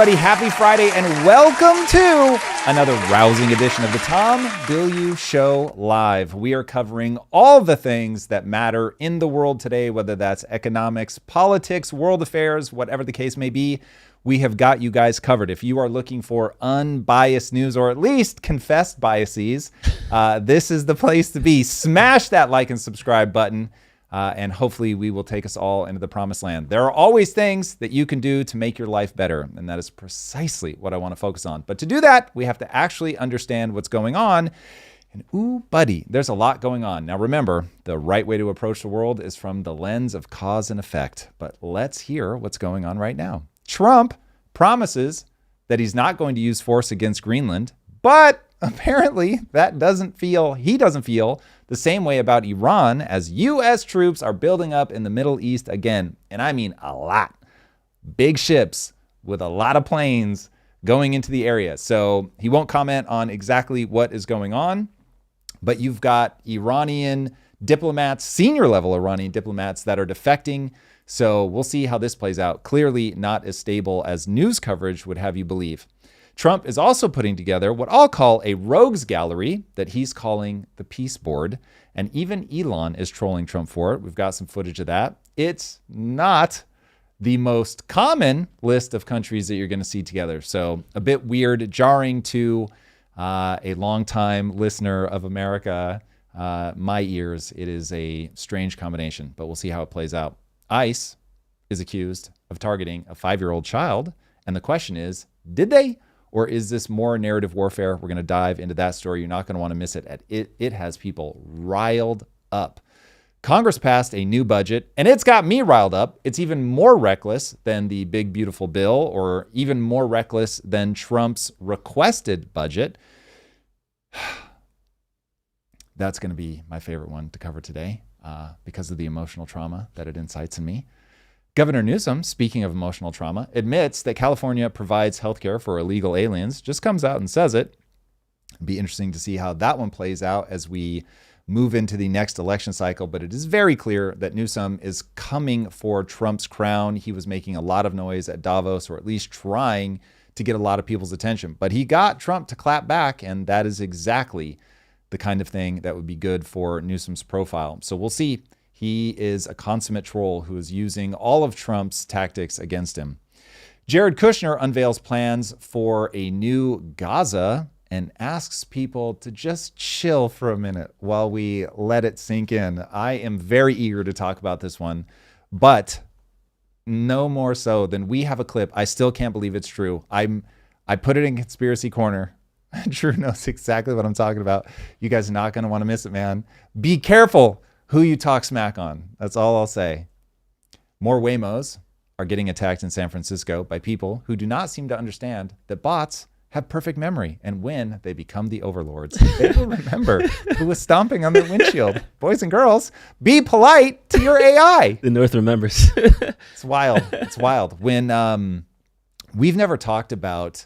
Happy Friday and welcome to another rousing edition of the Tom Bilyeu Show Live. We are covering all the things that matter in the world today, whether that's economics, politics, world affairs, whatever the case may be. We have got you guys covered. If you are looking for unbiased news, or at least confessed biases, this is the place to be. Smash that like and subscribe button. And hopefully we will take us all into the promised land. There are always things that you can do to make your life better, and that is precisely what I want to focus on. But to do that, we have to actually understand what's going on. And ooh, buddy, there's a lot going on. Now remember, the right way to approach the world is from the lens of cause and effect. But let's hear what's going on right now. Trump promises that he's not going to use force against Greenland, but apparently he doesn't feel the same way about Iran as U.S. troops are building up in the Middle East again. And I mean a lot. Big ships with a lot of planes going into the area. So he won't comment on exactly what is going on, but you've got Iranian diplomats, senior level Iranian diplomats that are defecting. So we'll see how this plays out. Clearly not as stable as news coverage would have you believe. Trump is also putting together what I'll call a rogues gallery that he's calling the Peace Board. And even Elon is trolling Trump for it. We've got some footage of that. It's not the most common list of countries that you're going to see together. So a bit weird, jarring to a longtime listener of America, my ears. It is a strange combination, but we'll see how it plays out. ICE is accused of targeting a 5-year-old child. And the question is, did they? Or is this more narrative warfare? We're going to dive into that story. You're not going to want to miss it. It has people riled up. Congress passed a new budget, and it's got me riled up. It's even more reckless than the big, beautiful bill, or even more reckless than Trump's requested budget. That's going to be my favorite one to cover today because of the emotional trauma that it incites in me. Governor Newsom, speaking of emotional trauma, admits that California provides healthcare for illegal aliens, just comes out and says it. It'd be interesting to see how that one plays out as we move into the next election cycle. But it is very clear that Newsom is coming for Trump's crown. He was making a lot of noise at Davos, or at least trying to get a lot of people's attention. But he got Trump to clap back, and that is exactly the kind of thing that would be good for Newsom's profile. So we'll see. He is a consummate troll who is using all of Trump's tactics against him. Jared Kushner unveils plans for a new Gaza and asks people to just chill for a minute while we let it sink in. I am very eager to talk about this one, but no more so than we have a clip. I still can't believe it's true. I put it in Conspiracy Corner. Drew knows exactly what I'm talking about. You guys are not going to want to miss it, man. Be careful who you talk smack on. That's all I'll say. More Waymos are getting attacked in San Francisco by people who do not seem to understand that bots have perfect memory. And when they become the overlords, they will remember who was stomping on their windshield. Boys and girls, be polite to your AI. The North remembers. It's wild. It's wild. When we've never talked about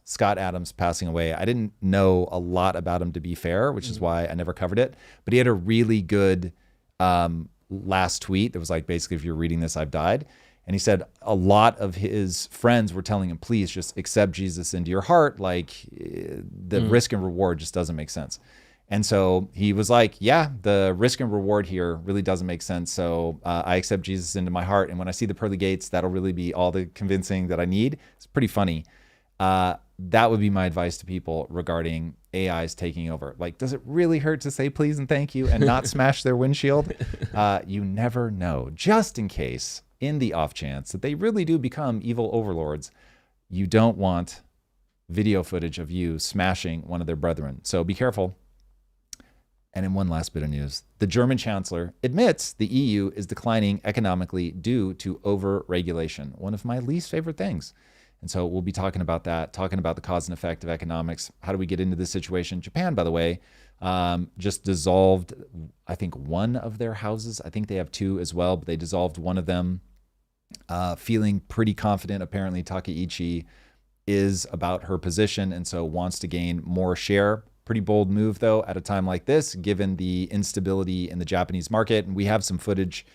Scott Adams passing away. I didn't know a lot about him, to be fair, which is why I never covered it. But he had a really good last tweet that was like, basically, if you're reading this, I've died. And he said a lot of his friends were telling him, please just accept Jesus into your heart. Like the risk and reward just doesn't make sense. And so he was like, yeah, the risk and reward here really doesn't make sense. So I accept Jesus into my heart. And when I see the pearly gates, that'll really be all the convincing that I need. It's pretty funny. That would be my advice to people regarding AIs taking over. Like, does it really hurt to say please and thank you and not smash their windshield? You never know. Just in case, in the off chance that they really do become evil overlords, you don't want video footage of you smashing one of their brethren. So be careful. And in one last bit of news, the German chancellor admits the EU is declining economically due to over-regulation, one of my least favorite things. And so we'll be talking about that, talking about the cause and effect of economics. How do we get into this situation? Japan, by the way, just dissolved, I think, one of their houses. I think they have two as well, but they dissolved one of them, feeling pretty confident. Apparently, Takaichi is about her position and so wants to gain more share. Pretty bold move, though, at a time like this, given the instability in the Japanese market. And we have some footage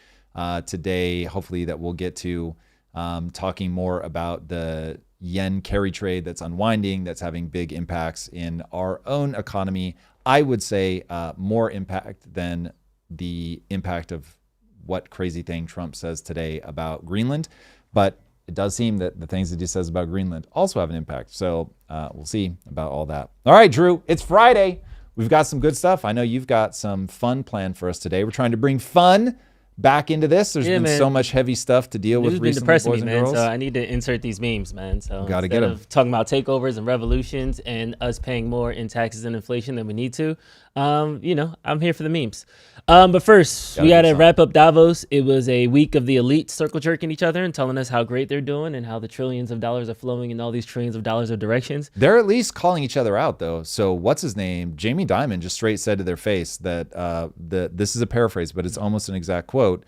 today, hopefully, that we'll get to, talking more about the yen carry trade that's unwinding, that's having big impacts in our own economy. I would say more impact than the impact of what crazy thing Trump says today about Greenland. But it does seem that the things that he says about Greenland also have an impact. So we'll see about all that. All right, Drew, it's Friday. We've got some good stuff. I know you've got some fun planned for us today. We're trying to bring fun back into this. There's been so much heavy stuff to deal with recently, boys and girls. So I need to insert these memes, man. So gotta get them. Talking about takeovers and revolutions and us paying more in taxes and inflation than we need to, I'm here for the memes. But first, we got to wrap up Davos. It was a week of the elite circle jerking each other and telling us how great they're doing and how the trillions of dollars are flowing in all these trillions of dollars of directions. They're at least calling each other out, though. So what's his name? Jamie Dimon just straight said to their face that this is a paraphrase, but it's almost an exact quote.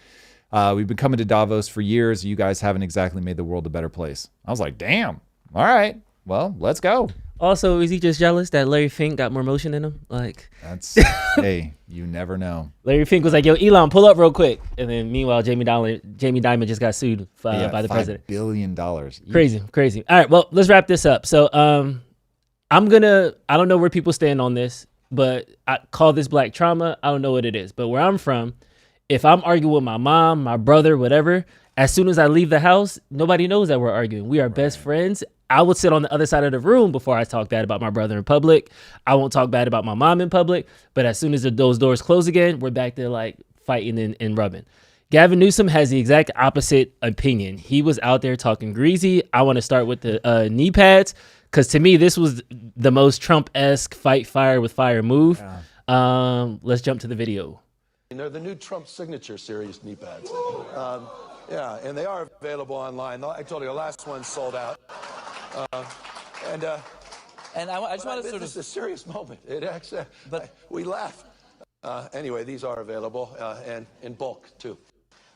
We've been coming to Davos for years. You guys haven't exactly made the world a better place. I was like, damn. All right. Well, let's go. Also, is he just jealous that Larry Fink got more motion in him? Like, that's hey, you never know. Larry Fink was like, "Yo, Elon, pull up real quick," and then meanwhile, Jamie Dimon just got sued by the president. $5 billion. Crazy. All right, well, let's wrap this up. So, I don't know where people stand on this, but I call this black trauma. I don't know what it is, but where I'm from, if I'm arguing with my mom, my brother, whatever, as soon as I leave the house, nobody knows that we're arguing. We are best friends. I would sit on the other side of the room before I talk bad about my brother in public. I won't talk bad about my mom in public. But as soon as those doors close again, we're back to like fighting and rubbing. Gavin Newsom has the exact opposite opinion. He was out there talking greasy. I want to start with the Kneepads because to me, this was the most Trump-esque fight fire with fire move. Yeah. Let's jump to the video. They're the new Trump signature series Kneepads. Yeah, and they are available online. I told you the last one sold out. And I just want to sort of... It's a serious moment. It actually, we laugh. Anyway, these are available and in bulk, too.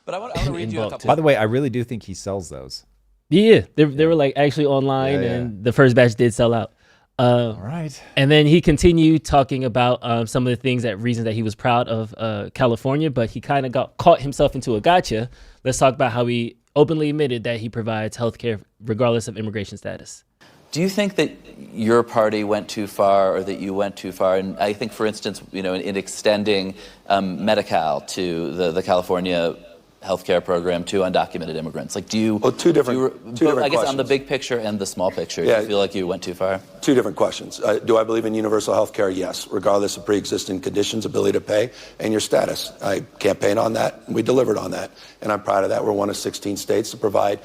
But I want to read you a couple... By the way, I really do think he sells those. Yeah, they were like actually online, and the first batch did sell out. All right. And then he continued talking about some of the reasons that he was proud of California, but he kind of caught himself into a gotcha. Let's talk about how he openly admitted that he provides health care regardless of immigration status. Do you think that your party went too far or that you went too far? And I think, for instance, in extending Medi-Cal to the California healthcare program to undocumented immigrants. Like, do you... Well, two different I guess on the big picture and the small picture, do you feel like you went too far? Two different questions. Do I believe in universal health care? Yes, regardless of pre-existing conditions, ability to pay, and your status. I campaigned on that, and we delivered on that. And I'm proud of that. We're one of 16 states to provide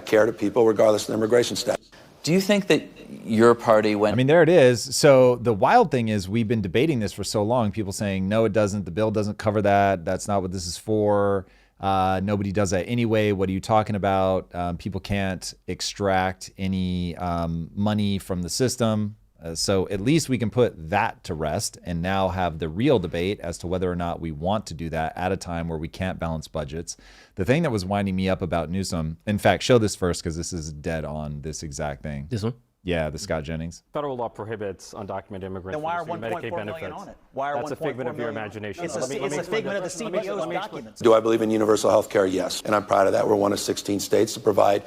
care to people regardless of immigration status. Do you think that your party went... I mean, there it is. So the wild thing is we've been debating this for so long. People saying, no, it doesn't. The bill doesn't cover that. That's not what this is for. Nobody does that anyway. What are you talking about? People can't extract any money from the system. So at least we can put that to rest and now have the real debate as to whether or not we want to do that at a time where we can't balance budgets. The thing that was winding me up about Newsom, in fact, show this first because this is dead on this exact thing. This one? Yeah, the Scott Jennings. Federal law prohibits undocumented immigrants then why are from receiving Medicaid benefits. On it? Why are That's a figment of your imagination. It's a figment of the CBO's documents. Do I believe in universal health care? Yes. And I'm proud of that. We're one of 16 states to provide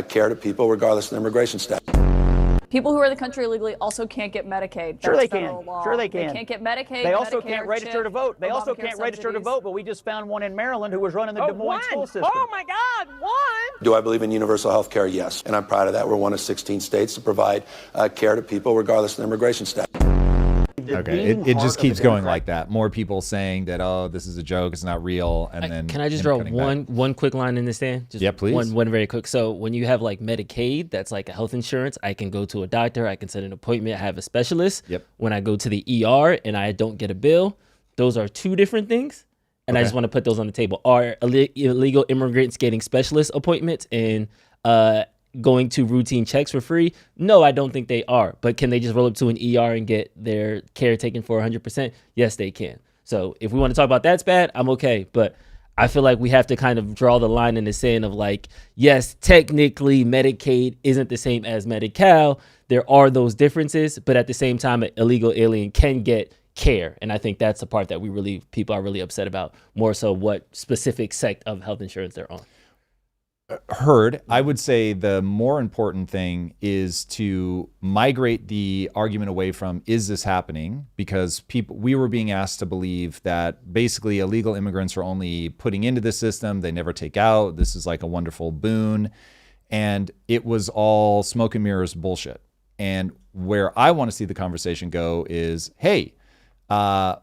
care to people regardless of immigration status. People who are in the country illegally also can't get Medicaid. Sure they That's can. federal law. Sure they can. They can't get Medicaid. They also Medicare, can't register to vote. They also can't register to vote, but we just found one in Maryland who was running the Des Moines school system. Oh my God, one! Do I believe in universal health care? Yes. And I'm proud of that. We're one of 16 states to provide care to people regardless of immigration status. Okay, it just keeps going like that. More people saying that, oh, this is a joke, it's not real, and then... Can I just draw one quick line in the stand? Just yeah, please. One very quick. So when you have like Medicaid, that's like a health insurance, I can go to a doctor, I can set an appointment, have a specialist. Yep. When I go to the ER and I don't get a bill, those are two different things. And I just want to put those on the table. Are illegal immigrants getting specialist appointments and going to routine checks for free? No, I don't think they are. But can they just roll up to an ER and get their care taken for 100%? Yes, they can. So if we want to talk about that's bad, I'm okay. But I feel like we have to kind of draw the line in the sand of like, yes, technically Medicaid isn't the same as Medi-Cal. There are those differences, but at the same time, an illegal alien can get care. And I think that's the part that people are really upset about, more so what specific sect of health insurance they're on. Heard. I would say the more important thing is to migrate the argument away from, is this happening? Because we were being asked to believe that basically illegal immigrants are only putting into the system, they never take out. This is like a wonderful boon. And it was all smoke and mirrors bullshit. And where I want to see the conversation go is, hey,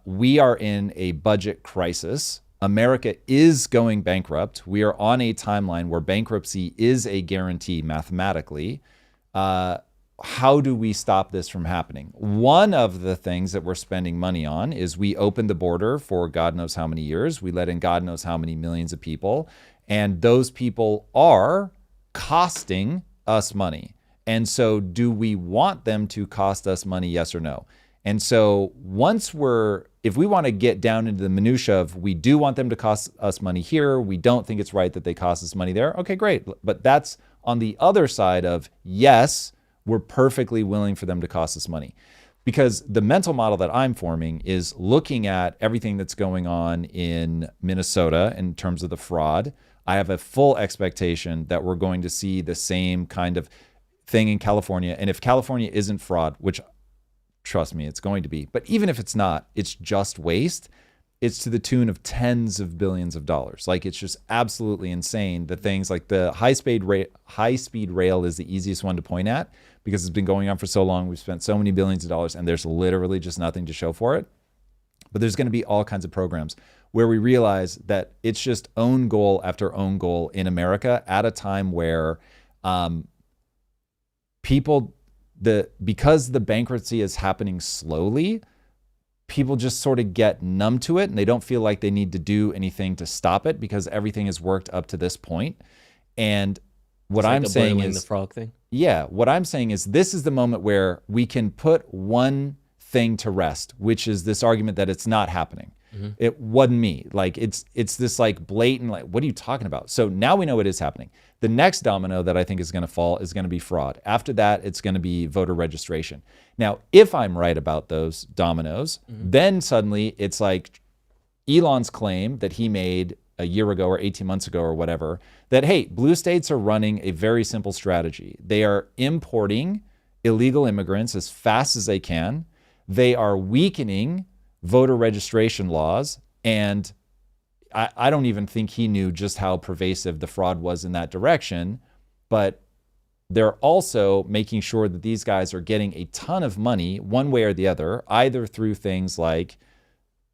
we are in a budget crisis. America is going bankrupt. We are on a timeline where bankruptcy is a guarantee mathematically. How do we stop this from happening? One of the things that we're spending money on is we opened the border for God knows how many years. We let in God knows how many millions of people. And those people are costing us money. And so do we want them to cost us money, yes or no? And so if we want to get down into the minutia of we do want them to cost us money here, we don't think it's right that they cost us money there, okay, great. But that's on the other side of, yes, we're perfectly willing for them to cost us money. Because the mental model that I'm forming is looking at everything that's going on in Minnesota in terms of the fraud. I have a full expectation that we're going to see the same kind of thing in California. And if California isn't fraud, which trust me, it's going to be. But even if it's not, it's just waste. It's to the tune of tens of billions of dollars. Like, it's just absolutely insane. The things like the high-speed rail is the easiest one to point at because it's been going on for so long. We've spent so many billions of dollars and there's literally just nothing to show for it. But there's going to be all kinds of programs where we realize that it's just own goal after own goal in America at a time where because the bankruptcy is happening slowly, people just sort of get numb to it and they don't feel like they need to do anything to stop it because everything has worked up to this point. And what I'm saying is the frog thing. Yeah, what I'm saying is this is the moment where we can put one thing to rest, which is this argument that it's not happening. Mm-hmm. It wasn't me. Like it's this like blatant, like, what are you talking about? So now we know it is happening. The next domino that I think is going to fall is going to be fraud. After that, it's going to be voter registration. Now, if I'm right about those dominoes, then suddenly it's like Elon's claim that he made a year ago or 18 months ago or whatever, that, hey, blue states are running a very simple strategy. They are importing illegal immigrants as fast as they can. They are weakening voter registration laws. And I don't even think he knew just how pervasive the fraud was in that direction. But they're also making sure that these guys are getting a ton of money one way or the other, either through things like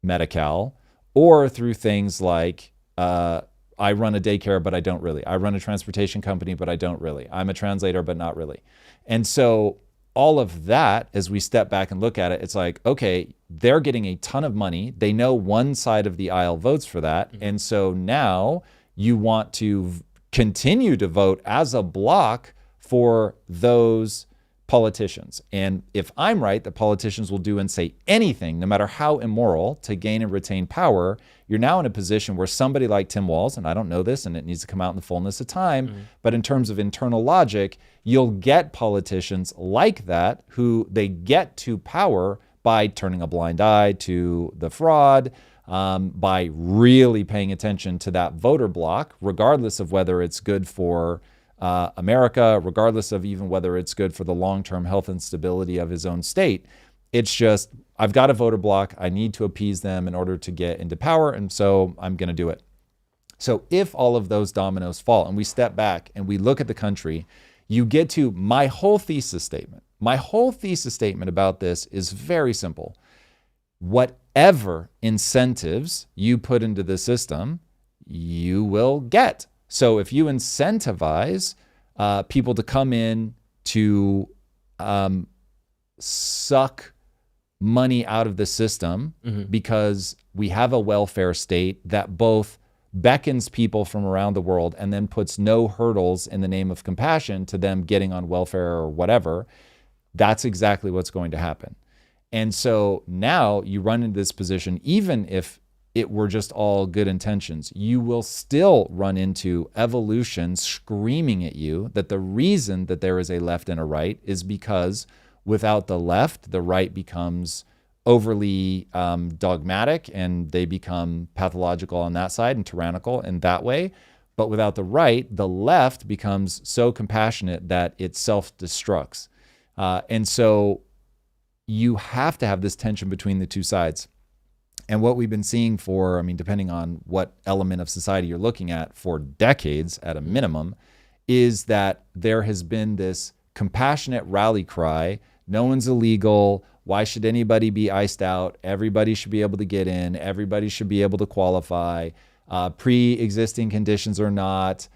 Medi-Cal or through things like I run a daycare, but I don't really. I run a transportation company, but I don't really. I'm a translator, but not really. And so all of that, as we step back and look at it, it's like, okay, they're getting a ton of money. They know one side of the aisle votes for that. And so now you want to continue to vote as a block for those politicians. And if I'm right, that politicians will do and say anything, no matter how immoral, to gain and retain power, you're now in a position where somebody like Tim Walz, and I don't know this and it needs to come out in the fullness of time, but in terms of internal logic, you'll get politicians like that who they get to power by turning a blind eye to the fraud, by really paying attention to that voter block, regardless of whether it's good for America, regardless of even whether it's good for the long-term health and stability of his own state. It's just, I've got a voter block. I need to appease them in order to get into power, and so I'm going to do it. So if all of those dominoes fall and we step back and we look at the country, you get to my whole thesis statement. My whole thesis statement about this is very simple. Whatever incentives you put into the system, you will get. So if you incentivize people to come in to suck money out of the system because we have a welfare state that both beckons people from around the world and then puts no hurdles in the name of compassion to them getting on welfare or whatever, that's exactly what's going to happen. And so now you run into this position, even if it were just all good intentions, you will still run into evolution screaming at you that the reason that there is a left and a right is because without the left, the right becomes overly dogmatic and they become pathological on that side and tyrannical in that way. But without the right, the left becomes so compassionate that it self-destructs. And so you have to have this tension between the two sides. And what we've been seeing for, I mean, depending on what element of society you're looking at, for decades at a minimum, is that there has been this compassionate rally cry. No one's illegal. Why should anybody be iced out? Everybody should be able to get in. Everybody should be able to qualify. Pre-existing conditions or not,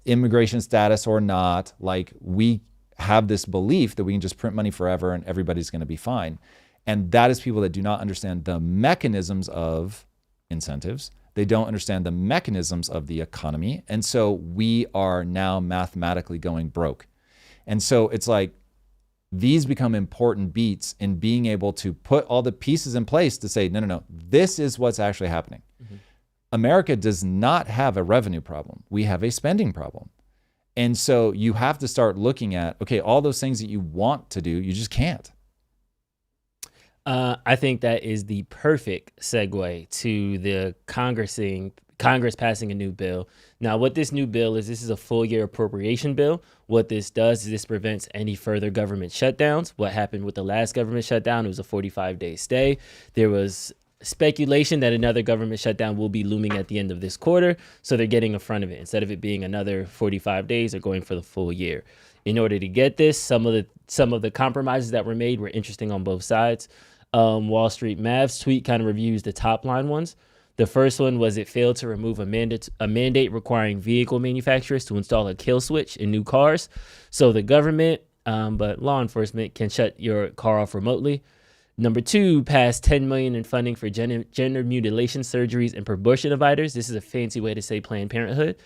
immigration status or not. Like, we have this belief that we can just print money forever and everybody's going to be fine. And that is people that do not understand the mechanisms of incentives. They don't understand the mechanisms of the economy. And so we are now mathematically going broke. And so it's like, these become important beats in being able to put all the pieces in place to say, no, this is what's actually happening. Mm-hmm. America does not have a revenue problem. We have a spending problem. And so you have to start looking at, okay, all those things that you want to do, you just can't. I think that is the perfect segue to the Congress passing a new bill. Now, what this new bill is, this is a full year appropriation bill. What this does is this prevents any further government shutdowns. What happened with the last government shutdown, it was a 45-day stay. There was speculation that another government shutdown will be looming at the end of this quarter, so they're getting in front of it. Instead of it being another 45 days, they're going for the full year. In order to get this, some of the compromises that were made were interesting on both sides. Wall Street Mav's tweet kind of reviews the top line ones. The first one was it failed to remove a mandate requiring vehicle manufacturers to install a kill switch in new cars. So the government, but law enforcement can shut your car off remotely. Number 2, passed $10 million in funding for gender mutilation surgeries and abortion providers. This is a fancy way to say Planned Parenthood.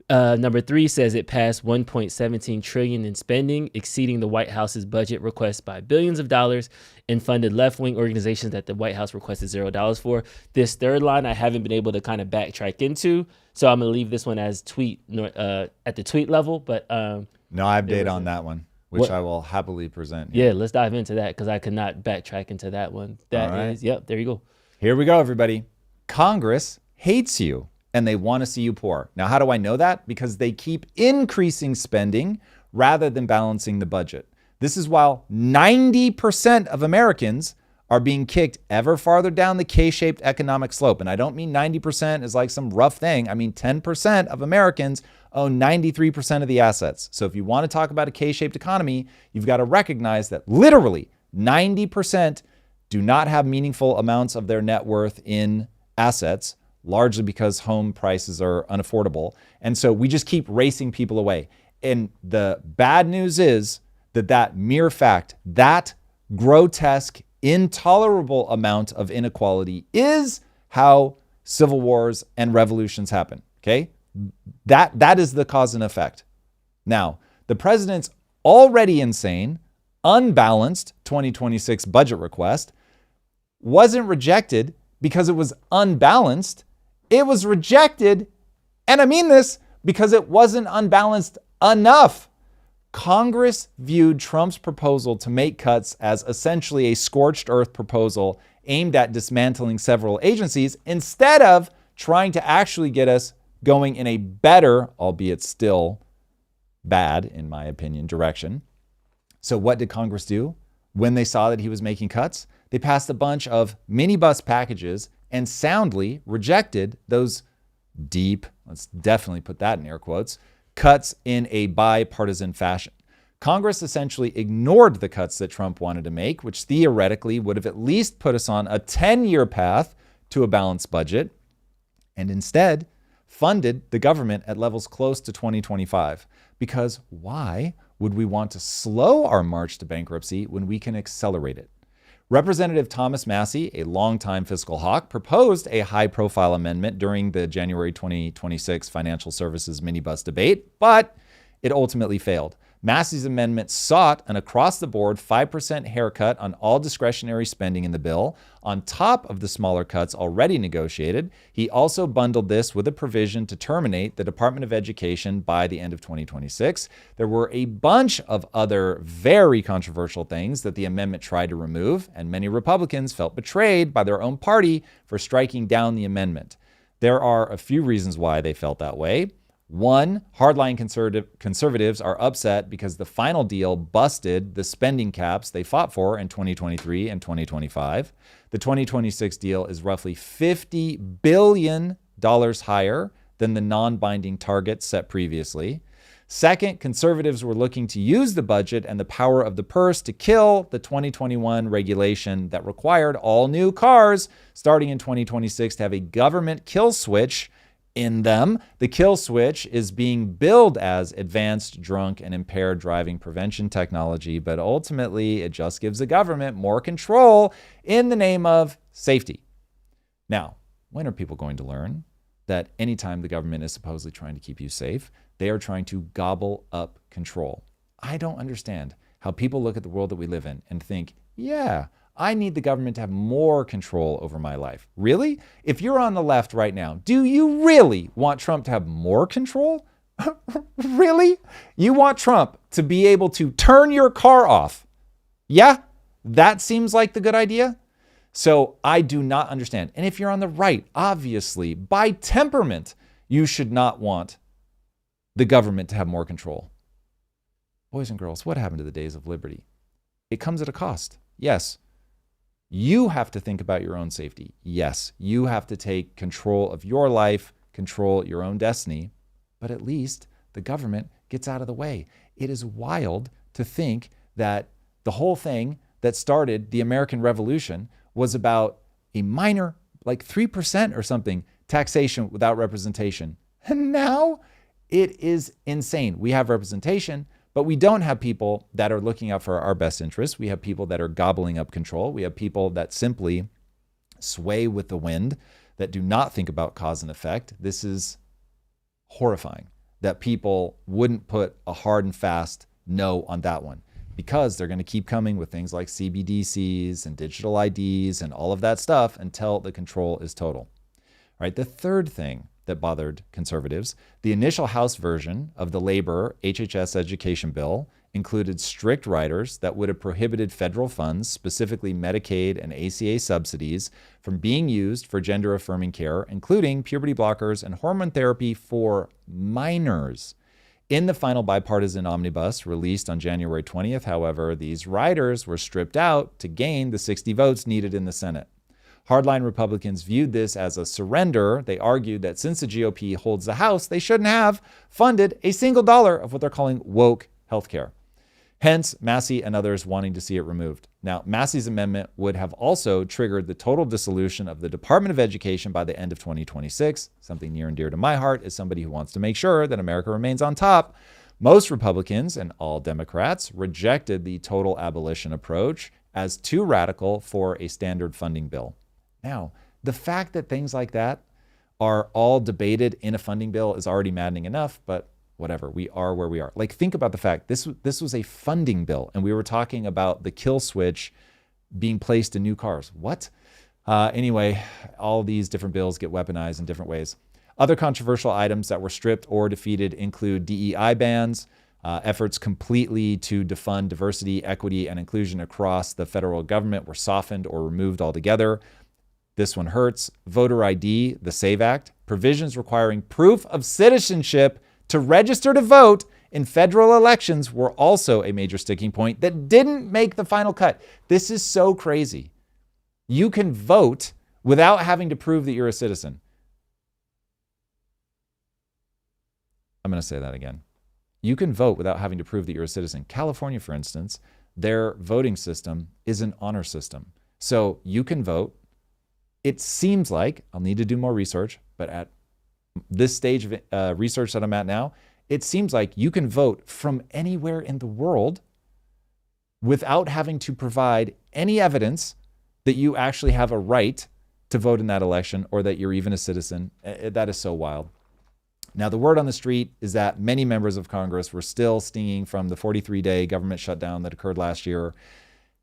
Number 3 says it passed $1.17 trillion in spending, exceeding the White House's budget request by billions of dollars, and funded left-wing organizations that the White House requested $0 for. This third line I haven't been able to kind of backtrack into, so I'm gonna leave this one as tweet at the tweet level. But no, I have data on that one, which I will happily present. Yeah, let's dive into that because I could not backtrack into that one. That is, yep, there you go. Here we go, everybody. Congress hates you, and they want to see you poor. Now, how do I know that? Because they keep increasing spending rather than balancing the budget. This is while 90% of Americans are being kicked ever farther down the K-shaped economic slope. And I don't mean 90% is like some rough thing. I mean 10% of Americans own 93% of the assets. So if you want to talk about a K-shaped economy, you've got to recognize that literally 90% do not have meaningful amounts of their net worth in assets, largely because home prices are unaffordable. And so we just keep racing people away. And the bad news is that mere fact, that grotesque, intolerable amount of inequality is how civil wars and revolutions happen, okay? That is the cause and effect. Now, the president's already insane, unbalanced 2026 budget request wasn't rejected because it was unbalanced. It was rejected, and I mean this, because it wasn't unbalanced enough. Congress viewed Trump's proposal to make cuts as essentially a scorched earth proposal aimed at dismantling several agencies instead of trying to actually get us going in a better, albeit still bad, in my opinion, direction. So what did Congress do when they saw that he was making cuts? They passed a bunch of minibus packages and soundly rejected those deep, let's definitely put that in air quotes, cuts in a bipartisan fashion. Congress essentially ignored the cuts that Trump wanted to make, which theoretically would have at least put us on a 10-year path to a balanced budget, and instead funded the government at levels close to 2025. Because why would we want to slow our march to bankruptcy when we can accelerate it? Representative Thomas Massie, a longtime fiscal hawk, proposed a high-profile amendment during the January 2026 financial services minibus debate, but it ultimately failed. Massie's amendment sought an across-the-board 5% haircut on all discretionary spending in the bill. On top of the smaller cuts already negotiated, he also bundled this with a provision to terminate the Department of Education by the end of 2026. There were a bunch of other very controversial things that the amendment tried to remove, and many Republicans felt betrayed by their own party for striking down the amendment. There are a few reasons why they felt that way. One, hardline conservatives are upset because the final deal busted the spending caps they fought for in 2023 and 2025. The 2026 deal is roughly $50 billion higher than the non-binding targets set previously. Second, conservatives were looking to use the budget and the power of the purse to kill the 2021 regulation that required all new cars starting in 2026 to have a government kill switch in them. The kill switch is being billed as advanced drunk and impaired driving prevention technology, but ultimately it just gives the government more control in the name of safety. Now, when are people going to learn that anytime the government is supposedly trying to keep you safe, they are trying to gobble up control? I don't understand how people look at the world that we live in and think, yeah, I need the government to have more control over my life. Really? If you're on the left right now, do you really want Trump to have more control? Really? You want Trump to be able to turn your car off? Yeah, that seems like the good idea. So I do not understand. And if you're on the right, obviously, by temperament, you should not want the government to have more control. Boys and girls, what happened to the days of liberty? It comes at a cost. Yes. You have to think about your own safety. Yes. You have to take control of your life, control your own destiny, but at least the government gets out of the way. It is wild to think that the whole thing that started the American Revolution was about a minor, like 3% or something, taxation without representation. And now it is insane. We have representation, but we don't have people that are looking out for our best interests. We have people that are gobbling up control. We have people that simply sway with the wind, that do not think about cause and effect. This is horrifying that people wouldn't put a hard and fast no on that one, because they're going to keep coming with things like CBDCs and digital IDs and all of that stuff until the control is total. All right, the third thing that bothered conservatives, the initial House version of the Labor HHS education bill included strict riders that would have prohibited federal funds, specifically Medicaid and ACA subsidies, from being used for gender-affirming care, including puberty blockers and hormone therapy for minors. In the final bipartisan omnibus released on January 20th, however, these riders were stripped out to gain the 60 votes needed in the Senate. Hardline Republicans viewed this as a surrender. They argued that since the GOP holds the House, they shouldn't have funded a single dollar of what they're calling woke healthcare. Hence, Massey and others wanting to see it removed. Now, Massey's amendment would have also triggered the total dissolution of the Department of Education by the end of 2026, something near and dear to my heart as somebody who wants to make sure that America remains on top. Most Republicans and all Democrats rejected the total abolition approach as too radical for a standard funding bill. Now, the fact that things like that are all debated in a funding bill is already maddening enough, but whatever, we are where we are. Like, think about the fact this was a funding bill, and we were talking about the kill switch being placed in new cars. What? Anyway, all these different bills get weaponized in different ways. Other controversial items that were stripped or defeated include DEI bans, efforts completely to defund diversity, equity, and inclusion across the federal government were softened or removed altogether. This one hurts. Voter ID, the SAVE Act, provisions requiring proof of citizenship to register to vote in federal elections were also a major sticking point that didn't make the final cut. This is so crazy. You can vote without having to prove that you're a citizen. I'm going to say that again. You can vote without having to prove that you're a citizen. California, for instance, their voting system is an honor system. So you can vote. It seems like, I'll need to do more research, but at this stage of research that I'm at now, it seems like you can vote from anywhere in the world without having to provide any evidence that you actually have a right to vote in that election or that you're even a citizen. That is so wild. Now, the word on the street is that many members of Congress were still stinging from the 43-day government shutdown that occurred last year,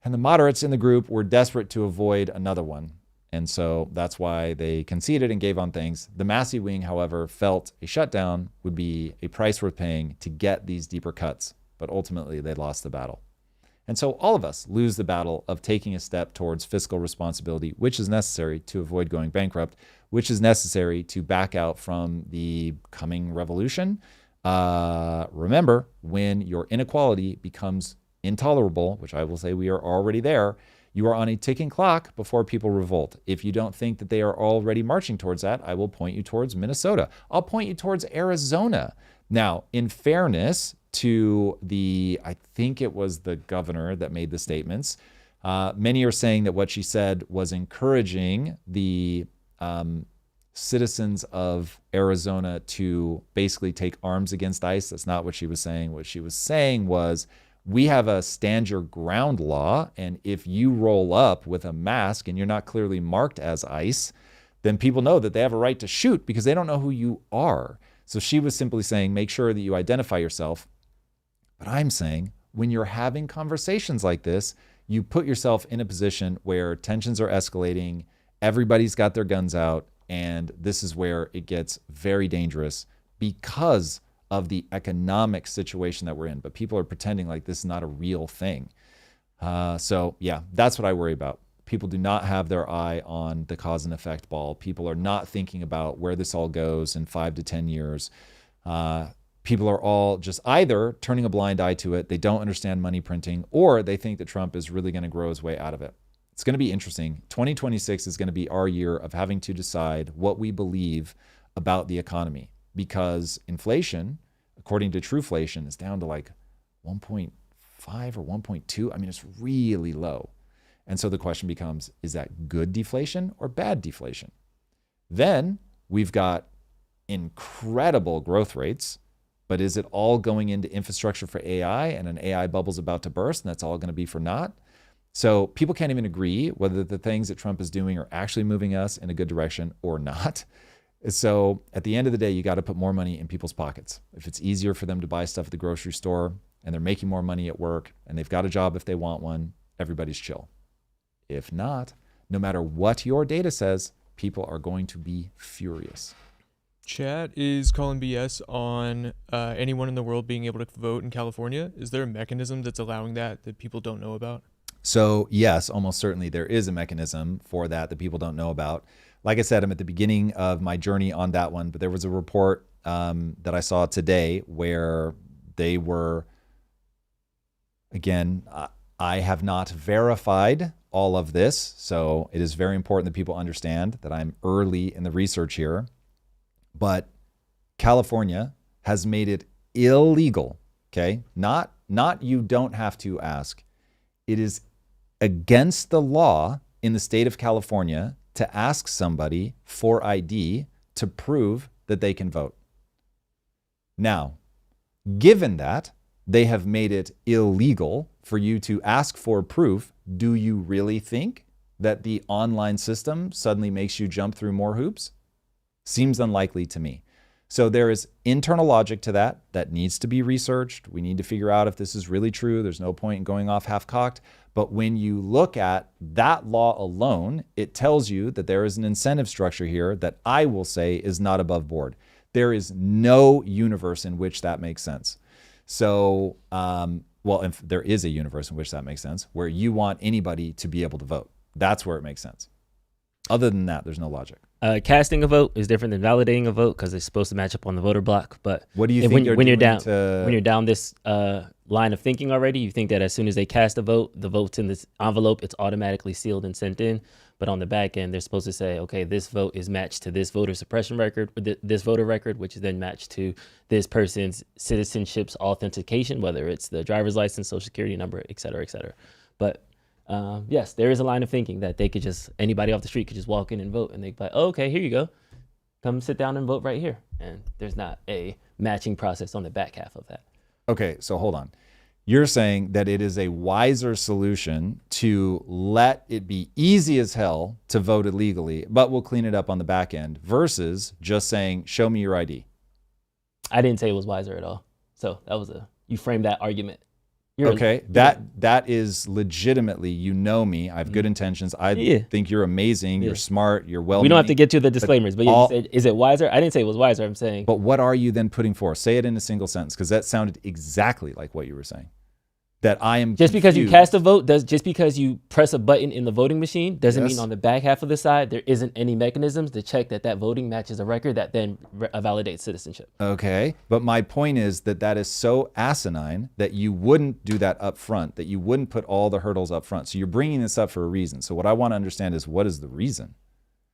and the moderates in the group were desperate to avoid another one. And so that's why they conceded and gave on things. The Massey wing, however, felt a shutdown would be a price worth paying to get these deeper cuts, but ultimately they lost the battle. And so all of us lose the battle of taking a step towards fiscal responsibility, which is necessary to avoid going bankrupt, which is necessary to back out from the coming revolution. Remember, when your inequality becomes intolerable, which I will say we are already there, you are on a ticking clock before people revolt. If you don't think that they are already marching towards that, I will point you towards Minnesota. I'll point you towards Arizona. Now, in fairness to I think it was the governor that made the statements, many are saying that what she said was encouraging the citizens of Arizona to basically take arms against ICE. That's not what she was saying. What she was saying was, we have a stand your ground law, and if you roll up with a mask and you're not clearly marked as ICE, then people know that they have a right to shoot because they don't know who you are. So she was simply saying, make sure that you identify yourself. But I'm saying, when you're having conversations like this, you put yourself in a position where tensions are escalating, everybody's got their guns out, and this is where it gets very dangerous because of the economic situation that we're in. But people are pretending like this is not a real thing. So yeah, that's what I worry about. People do not have their eye on the cause and effect ball. People are not thinking about where this all goes in 5 to 10 years. People are all just either turning a blind eye to it, they don't understand money printing, or they think that Trump is really going to grow his way out of it. It's going to be interesting. 2026 is going to be our year of having to decide what we believe about the economy, because inflation, according to Trueflation, is down to like 1.5 or 1.2. I mean, it's really low. And so the question becomes, is that good deflation or bad deflation? Then we've got incredible growth rates, but is it all going into infrastructure for AI, and an AI bubble's about to burst and that's all going to be for naught? So people can't even agree whether the things that Trump is doing are actually moving us in a good direction or not. So at the end of the day, you got to put more money in people's pockets. If it's easier for them to buy stuff at the grocery store and they're making more money at work and they've got a job if they want one, everybody's chill. If not, no matter what your data says, people are going to be furious. Chat is calling BS on anyone in the world being able to vote in California. Is there a mechanism that's allowing that people don't know about? So yes, almost certainly there is a mechanism for that people don't know about. Like I said, I'm at the beginning of my journey on that one, but there was a report that I saw today where they were, again, I have not verified all of this, so it is very important that people understand that I'm early in the research here, but California has made it illegal, okay? Not you don't have to ask. It is against the law in the state of California to ask somebody for ID to prove that they can vote. Now, given that they have made it illegal for you to ask for proof, do you really think that the online system suddenly makes you jump through more hoops? Seems unlikely to me. So there is internal logic to that needs to be researched. We need to figure out if this is really true. There's no point in going off half-cocked. But when you look at that law alone, it tells you that there is an incentive structure here that I will say is not above board. There is no universe in which that makes sense. So, if there is a universe in which that makes sense, where you want anybody to be able to vote. That's where it makes sense. Other than that, there's no logic. Casting a vote is different than validating a vote because it's supposed to match up on the voter block. But what do you think when you're down this line of thinking already, you think that as soon as they cast a vote, the vote's in this envelope, it's automatically sealed and sent in. But on the back end, they're supposed to say, okay, this vote is matched to this voter suppression record, or this voter record, which is then matched to this person's citizenship's authentication, whether it's the driver's license, social security number, et cetera, et cetera. But yes, there is a line of thinking that they could just, anybody off the street could just walk in and vote, and they'd be like, oh, okay, here you go. Come sit down and vote right here. And there's not a matching process on the back half of that. Okay, so hold on. You're saying that it is a wiser solution to let it be easy as hell to vote illegally, but we'll clean it up on the back end, versus just saying, show me your ID. I didn't say it was wiser at all. So that was you framed that argument. That is legitimately, you know me, I have good intentions. I think you're amazing, you're smart, you're well. We don't have to get to the disclaimers, but you said, is it wiser? I didn't say it was wiser, I'm saying. But what are you then putting forth? Say it in a single sentence, because that sounded exactly like what you were saying. that I am Just because you confused. cast a vote, just because you press a button in the voting machine doesn't Yes. mean on the back half of the side there isn't any mechanisms to check that voting matches a record that then validates citizenship. Okay, but my point is that is so asinine that you wouldn't do that up front, that you wouldn't put all the hurdles up front. So you're bringing this up for a reason. So what I want to understand is, what is the reason?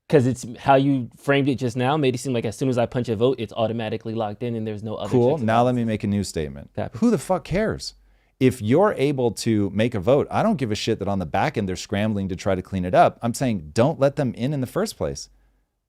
Because it's how you framed it just now made it seem like as soon as I punch a vote, it's automatically locked in and there's no other. Cool. checks and Now let balances. me make a new statement. Copy. Who the fuck cares? If you're able to make a vote, I don't give a shit that on the back end they're scrambling to try to clean it up. I'm saying don't let them in the first place.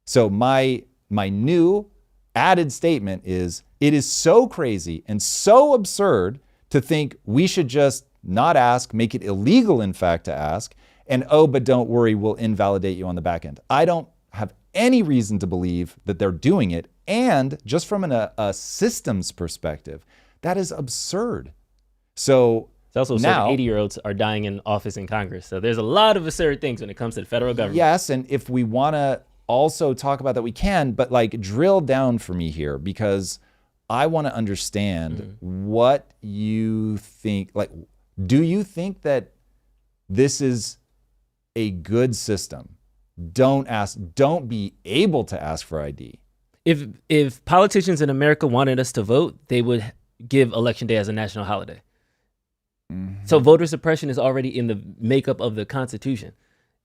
So my new added statement is, it is so crazy and so absurd to think we should just not ask, make it illegal in fact to ask, and oh, but don't worry, we'll invalidate you on the back end. I don't have any reason to believe that they're doing it. And just from a systems perspective, that is absurd. So It's also now, 80-year-olds are dying in office in Congress. So there's a lot of absurd things when it comes to the federal government. yes, and if we want to also talk about that, we can, but like drill down for me here, because I want to understand what you think. Like, do you think that this is a good system? Don't be able to ask for ID. If politicians in America wanted us to vote, they would give Election Day as a national holiday. So voter suppression is already in the makeup of the Constitution.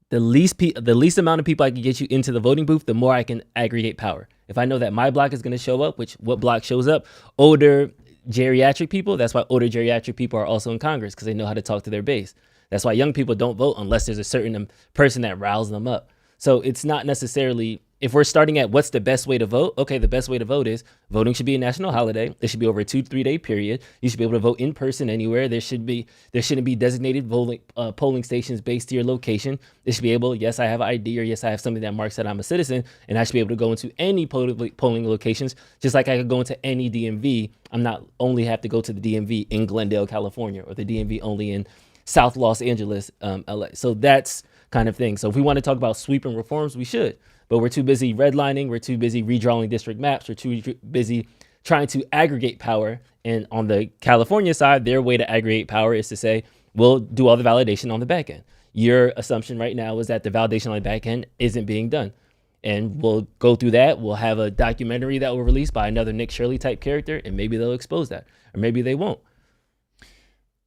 The least amount of people I can get you into the voting booth, the more I can aggregate power. If I know that my block is going to show up, which what block shows up? Older geriatric people. That's why older geriatric people are also in Congress, because they know how to talk to their base. That's why young people don't vote unless there's a certain person that riles them up. So it's not necessarily, if we're starting at what's the best way to vote, okay, the best way to vote is voting should be a national holiday. It should be over a 2-3 day period. You should be able to vote in person anywhere. There shouldn't be designated polling stations based to your location. It should be able, yes, I have an ID, or yes, I have something that marks that I'm a citizen, and I should be able to go into any polling locations, just like I could go into any DMV. I'm not only have to go to the DMV in Glendale, California, or the DMV only in South Los Angeles, LA. So that's kind of thing. So if we want to talk about sweeping reforms, we should. But we're too busy redlining. We're too busy redrawing district maps. We're too busy trying to aggregate power. And on the California side, their way to aggregate power is to say, we'll do all the validation on the back end. Your assumption right now is that the validation on the back end isn't being done. And we'll go through that. We'll have a documentary that will release by another Nick Shirley type character, and maybe they'll expose that, or maybe they won't.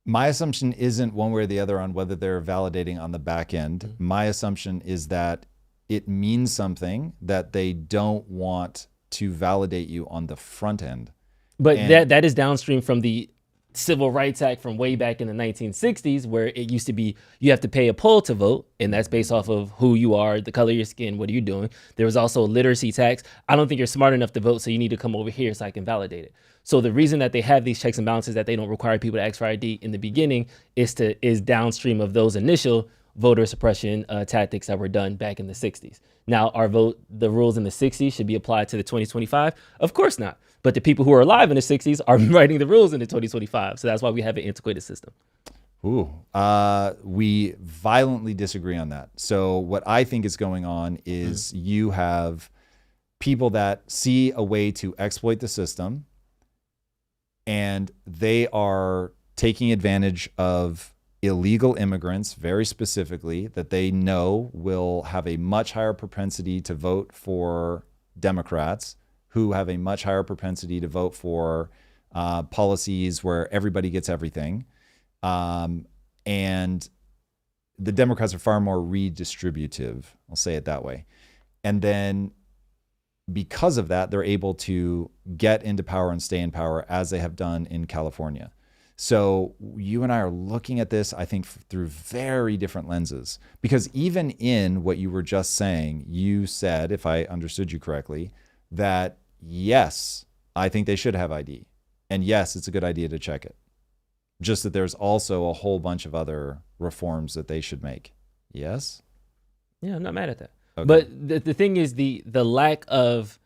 My assumption isn't one way or the other on whether they're validating on the back end. My assumption is that it means something that they don't want to validate you on the front end. But that is downstream from the Civil Rights Act from way back in the 1960s, where it used to be you have to pay a poll to vote, and that's based off of who you are, the color of your skin, what are you doing. There was also a literacy tax. I don't think you're smart enough to vote, so you need to come over here so I can validate it. So the reason that they have these checks and balances, that they don't require people to ask for ID in the beginning, is downstream of those initial voter suppression tactics that were done back in the 60s. Now, the rules in the 60s should be applied to the 2025? Of course not. But the people who are alive in the 60s are writing the rules in the 2025. So that's why we have an antiquated system. Ooh, we violently disagree on that. So what I think is going on is you have people that see a way to exploit the system, and they are taking advantage of illegal immigrants, very specifically, that they know will have a much higher propensity to vote for Democrats, who have a much higher propensity to vote for policies where everybody gets everything. And the Democrats are far more redistributive, I'll say it that way. And then because of that, they're able to get into power and stay in power, as they have done in California. So you and I are looking at this, I think, through very different lenses, because even in what you were just saying, you said, if I understood you correctly, that yes, I think they should have ID. And yes, it's a good idea to check it. Just that there's also a whole bunch of other reforms that they should make. Yes? Yeah, I'm not mad at that. Okay. But the thing is the lack of,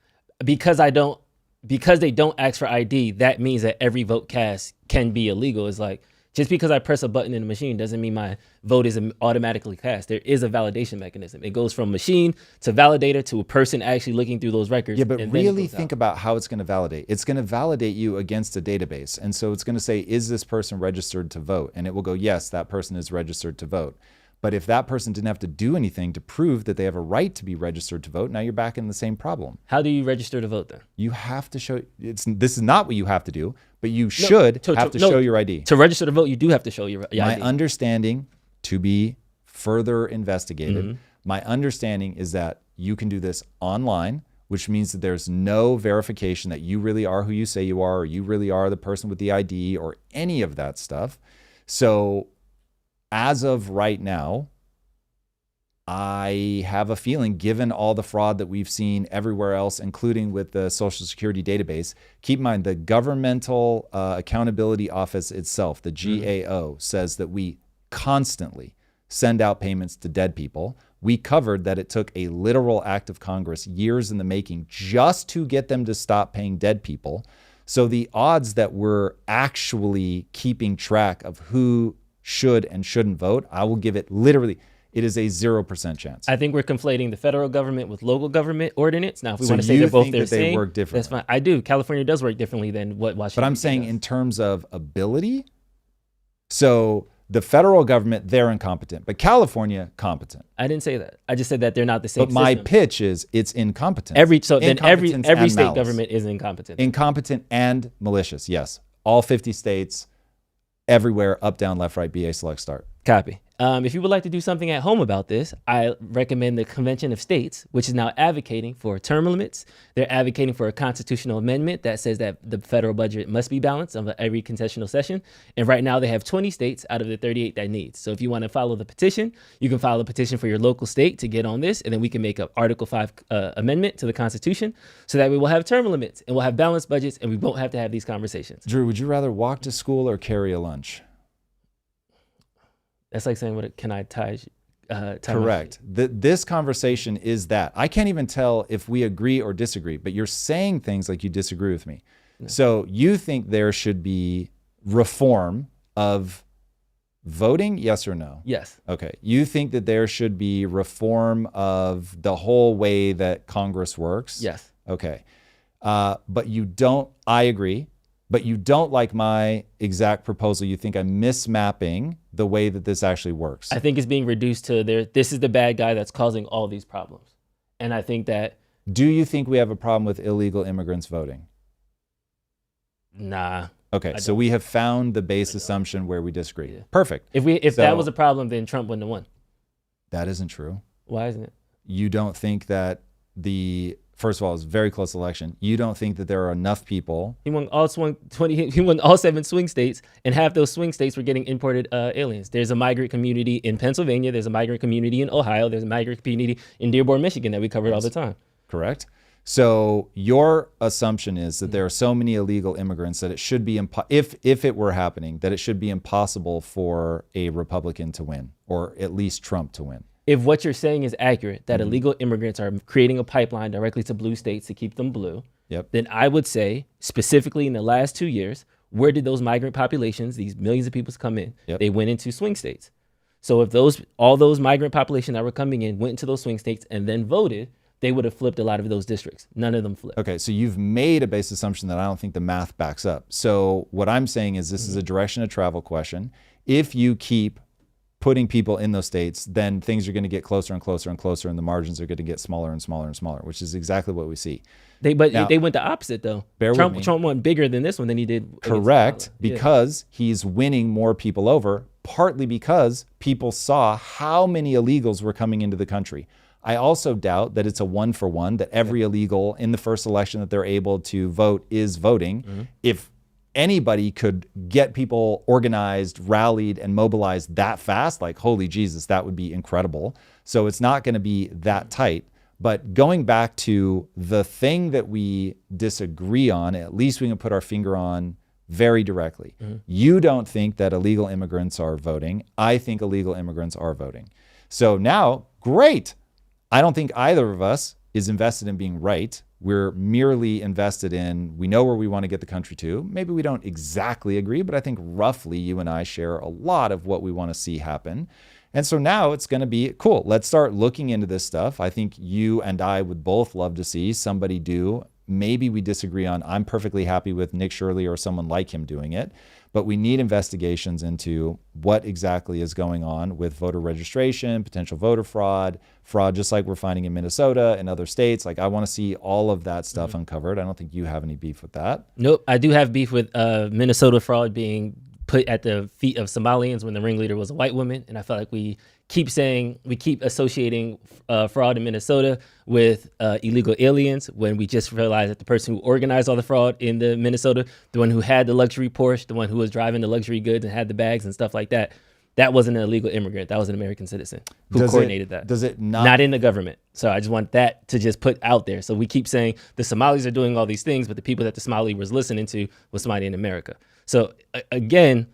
because they don't ask for ID, that means that every vote cast can be illegal. It's like, Just because I press a button in a machine doesn't mean my vote is automatically cast. There is a validation mechanism. It goes from machine to validator to a person actually looking through those records. Yeah, but and then it really goes think out. about how it's going to validate. It's going to validate you against a database. And so it's going to say, is this person registered to vote? And it will go, yes, that person is registered to vote. But if that person didn't have to do anything to prove that they have a right to be registered to vote, now you're back in the same problem. How do you register to vote then? You have to show, this is not what you have to do, but you should have to show your ID. To register to vote, you do have to show your ID. My understanding, to be further investigated, my understanding is that you can do this online, which means that there's no verification that you really are who you say you are, or you really are the person with the ID, or any of that stuff. So as of right now, I have a feeling, given all the fraud that we've seen everywhere else, including with the Social Security database, keep in mind the Governmental Accountability Office itself, the GAO, says that we constantly send out payments to dead people. We covered that it took a literal act of Congress years in the making just to get them to stop paying dead people. So the odds that we're actually keeping track of who should and shouldn't vote, I will give it literally, it is a 0% chance. I think we're conflating the federal government with local government ordinance. Now, if we So want to say you they're both think the that they same, work differently? that's fine. I do. California does work differently than what Washington. But I'm DC saying does. in terms of ability, so the federal government, they're incompetent, but California, competent. I didn't say that. I just said that they're not the same. But my system. pitch is it's incompetent. Every Incompetence every and state malice. government is incompetent. Incompetent and malicious, yes. All 50 states, everywhere, up, down, left, right, BA, select, start. Copy. If you would like to do something at home about this, I recommend the Convention of States, which is now advocating for term limits. They're advocating for a constitutional amendment that says that the federal budget must be balanced of every congressional session. And right now they have 20 states out of the 38 that needs. So if you want to follow the petition, you can file a petition for your local state to get on this, and then we can make an Article 5 amendment to the Constitution so that we will have term limits and we'll have balanced budgets and we won't have to have these conversations. Drew, would you rather walk to school or carry a lunch? That's like saying, "What can I tie my Correct. This conversation is that. I can't even tell if we agree or disagree, but you're saying things like you disagree with me. No. So you think there should be reform of voting, yes or no? Yes. Okay. You think that there should be reform of the whole way that Congress works? Yes. Okay. But you don't, I agree, but you don't like my exact proposal. You think I'm mismapping the way that this actually works. I think it's being reduced to this is the bad guy that's causing all these problems. And I think that. Do you think we have a problem with illegal immigrants voting? Nah. Okay, so we have found the base assumption where we disagree. Yeah. Perfect. If that was a problem, then Trump wouldn't have won. That isn't true. Why isn't it? You don't think that first of all, it's a very close election. You don't think that there are enough people. He won all 7 swing states, and half those swing states were getting imported aliens. There's a migrant community in Pennsylvania. There's a migrant community in Ohio. There's a migrant community in Dearborn, Michigan that we covered all the time. Correct. So your assumption is that there are so many illegal immigrants that it should be, if it were happening, that it should be impossible for a Republican to win, or at least Trump to win. If what you're saying is accurate, that illegal immigrants are creating a pipeline directly to blue states to keep them blue, then I would say, specifically in the last 2 years, where did those migrant populations, these millions of people come in? They went into swing states. So if all those migrant population that were coming in went into those swing states and then voted, they would have flipped a lot of those districts. None of them flipped. Okay, so you've made a base assumption that I don't think the math backs up. So what I'm saying is this is a direction of travel question. If you keep putting people in those states, then things are going to get closer and closer and closer, and the margins are going to get smaller and smaller and smaller, which is exactly what we see. They went the opposite though. Trump won bigger than this one than he did. Correct, because he's winning more people over, partly because people saw how many illegals were coming into the country. I also doubt that it's a 1-for-1, that every illegal in the first election that they're able to vote is voting. If anybody could get people organized, rallied, and mobilized that fast, like, holy Jesus, that would be incredible. So it's not going to be that tight. But going back to the thing that we disagree on, at least we can put our finger on very directly. You don't think that illegal immigrants are voting. I think illegal immigrants are voting. So now, great. I don't think either of us is invested in being right. We're merely invested in, we know where we want to get the country to. Maybe we don't exactly agree, but I think roughly you and I share a lot of what we want to see happen. And so now it's going to be cool. Let's start looking into this stuff. I think you and I would both love to see somebody do. Maybe we disagree on, I'm perfectly happy with Nick Shirley or someone like him doing it, but we need investigations into what exactly is going on with voter registration, potential voter fraud, just like we're finding in Minnesota and other states. Like, I want to see all of that stuff uncovered. I don't think you have any beef with that. Nope. I do have beef with Minnesota fraud being put at the feet of Somalians when the ringleader was a white woman. And I feel like we keep associating fraud in Minnesota with illegal aliens, when we just realized that the person who organized all the fraud in the Minnesota, the one who had the luxury Porsche, the one who was driving the luxury goods and had the bags and stuff like that, that wasn't an illegal immigrant. That was an American citizen who coordinated that. Does it not? Not in the government. So I just want that to just put out there. So we keep saying the Somalis are doing all these things, but the people that the Somali was listening to was somebody in America. So again,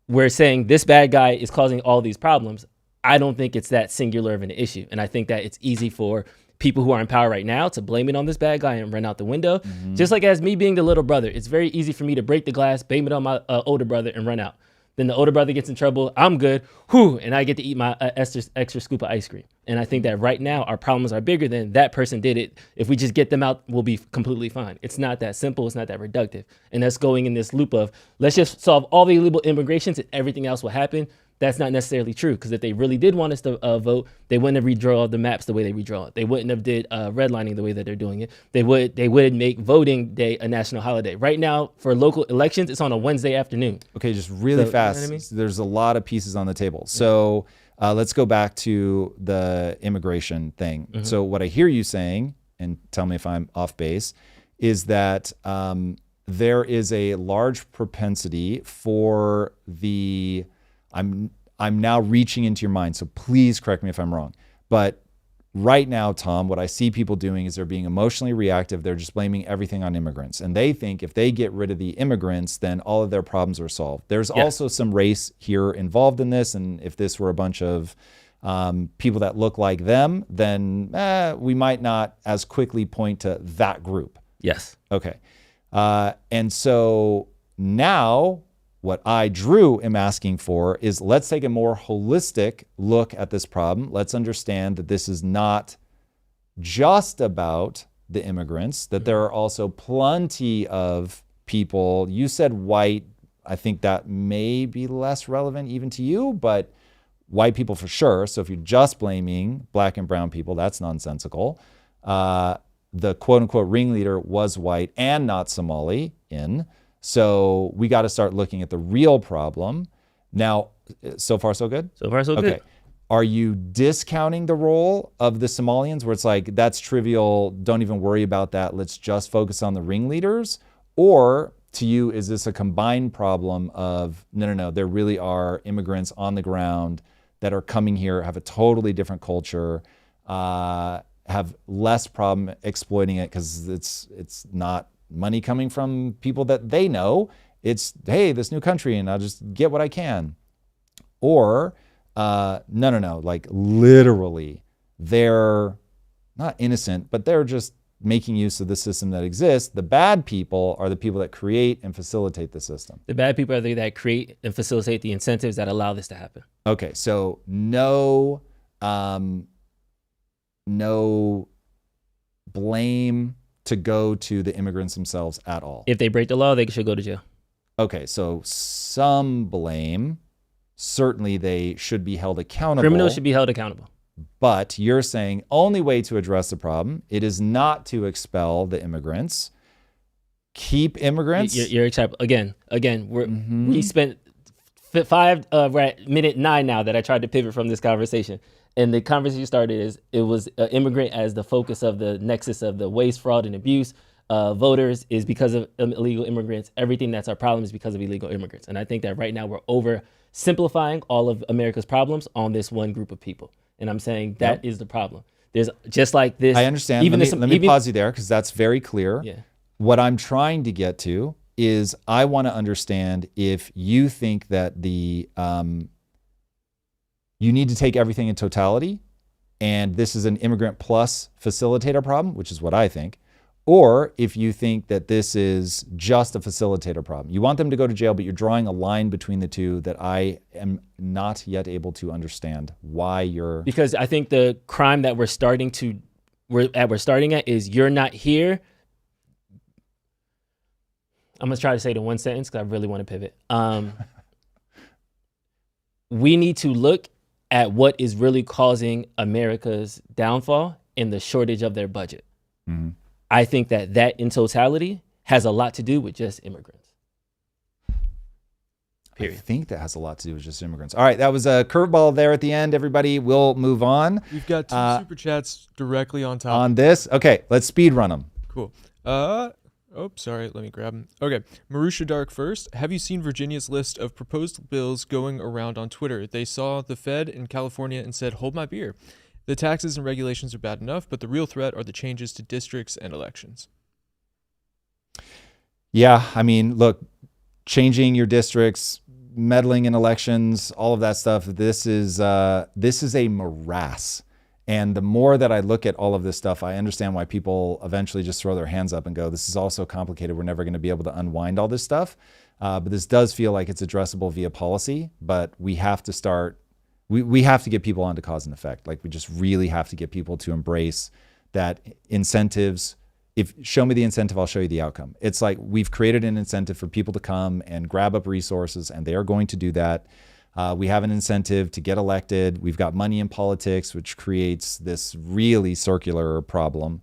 we're saying this bad guy is causing all these problems. I don't think it's that singular of an issue. And I think that it's easy for people who are in power right now to blame it on this bad guy and run out the window. Just like as me being the little brother, it's very easy for me to break the glass, blame it on my older brother and run out. Then the older brother gets in trouble, I'm good, and I get to eat my extra scoop of ice cream. And I think that right now our problems are bigger than that person did it. If we just get them out, we'll be completely fine. It's not that simple, it's not that reductive. And that's going in this loop of, let's just solve all the illegal immigrations and everything else will happen. That's not necessarily true, because if they really did want us to vote, they wouldn't have redrawn the maps the way they redraw it. They wouldn't have did redlining the way that they're doing it. They would make voting day a national holiday. Right now, for local elections, it's on a Wednesday afternoon. Okay, just really fast. You know what I mean? There's a lot of pieces on the table. So let's go back to the immigration thing. So what I hear you saying, and tell me if I'm off base, is that there is a large propensity for the... I'm now reaching into your mind, so please correct me if I'm wrong. But right now, Tom, what I see people doing is they're being emotionally reactive. They're just blaming everything on immigrants. And they think if they get rid of the immigrants, then all of their problems are solved. There's also some race here involved in this. And if this were a bunch of people that look like them, then we might not as quickly point to that group. Yes. Okay. And so now... what I, Drew, am asking for is, let's take a more holistic look at this problem. Let's understand that this is not just about the immigrants, that there are also plenty of people. You said white. I think that may be less relevant even to you, but white people for sure. So if you're just blaming black and brown people, that's nonsensical. The quote unquote ringleader was white and not Somali in. So we got to start looking at the real problem. Now, so far, so good? So far, so good. Are you discounting the role of the Somalians, where it's like, that's trivial, don't even worry about that, let's just focus on the ringleaders? Or to you, is this a combined problem of, no, there really are immigrants on the ground that are coming here, have a totally different culture, have less problem exploiting it because it's not money coming from people that they know. It's, hey, this new country, and I'll just get what I can. Or, no, like literally, they're not innocent, but they're just making use of the system that exists. The bad people are the people that create and facilitate the system. The bad people are they that create and facilitate the incentives that allow this to happen. Okay, so no blame to go to the immigrants themselves at all. If they break the law, they should go to jail. Okay, so some blame. Certainly they should be held accountable. Criminals should be held accountable. But you're saying only way to address the problem, it is not to expel the immigrants. Keep immigrants. You're excited. Again, we spent we're at minute 9 now that I tried to pivot from this conversation. And the conversation started as it was immigrant as the focus of the nexus of the waste, fraud, and abuse. Voters is because of illegal immigrants. Everything that's our problem is because of illegal immigrants. And I think that right now we're oversimplifying all of America's problems on this one group of people. And I'm saying that is the problem. There's just like this. I understand. Let me pause you there because that's very clear. Yeah. What I'm trying to get to is I want to understand if you think that the you need to take everything in totality, and this is an immigrant plus facilitator problem, which is what I think, or if you think that this is just a facilitator problem. You want them to go to jail, but you're drawing a line between the two that I am not yet able to understand why you're... Because I think the crime that we're starting at is you're not here. I'm going to try to say it in one sentence because I really want to pivot. We need to look at what is really causing America's downfall in the shortage of their budget. Mm-hmm. I think that in totality has a lot to do with just immigrants. Period. I think that has a lot to do with just immigrants. All right, that was a curveball there at the end. Everybody, we'll move on. We've got two super chats directly on top. On this? Okay, let's speed run them. Cool. Oh, sorry. Let me grab them. Okay. Marusha Dark first. Have you seen Virginia's list of proposed bills going around on Twitter? They saw the Fed in California and said, hold my beer. The taxes and regulations are bad enough, but the real threat are the changes to districts and elections. Yeah, I mean, look, changing your districts, meddling in elections, all of that stuff, this is a morass. And the more that I look at all of this stuff, I understand why people eventually just throw their hands up and go, this is all so complicated, we're never going to be able to unwind all this stuff. But this does feel like it's addressable via policy, but we have to start... We have to get people onto cause and effect. Like, we just really have to get people to embrace that incentives. If show me the incentive, I'll show you the outcome. It's like we've created an incentive for people to come and grab up resources, and they are going to do that. We have an incentive to get elected. We've got money in politics, which creates this really circular problem.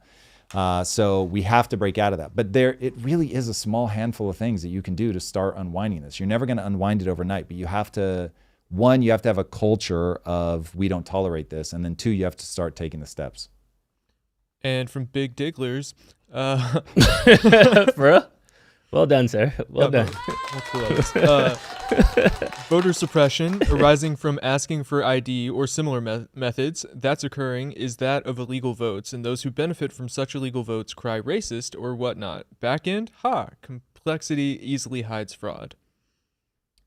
So we have to break out of that. But it really is a small handful of things that you can do to start unwinding this. You're never going to unwind it overnight, but you have to... One, you have to have a culture of we don't tolerate this. And then two, you have to start taking the steps. And from Big Digglers. For real? Well done, sir. Well done. Voter suppression arising from asking for ID or similar methods that's occurring is that of illegal votes. And those who benefit from such illegal votes cry racist or whatnot. Back end, complexity easily hides fraud.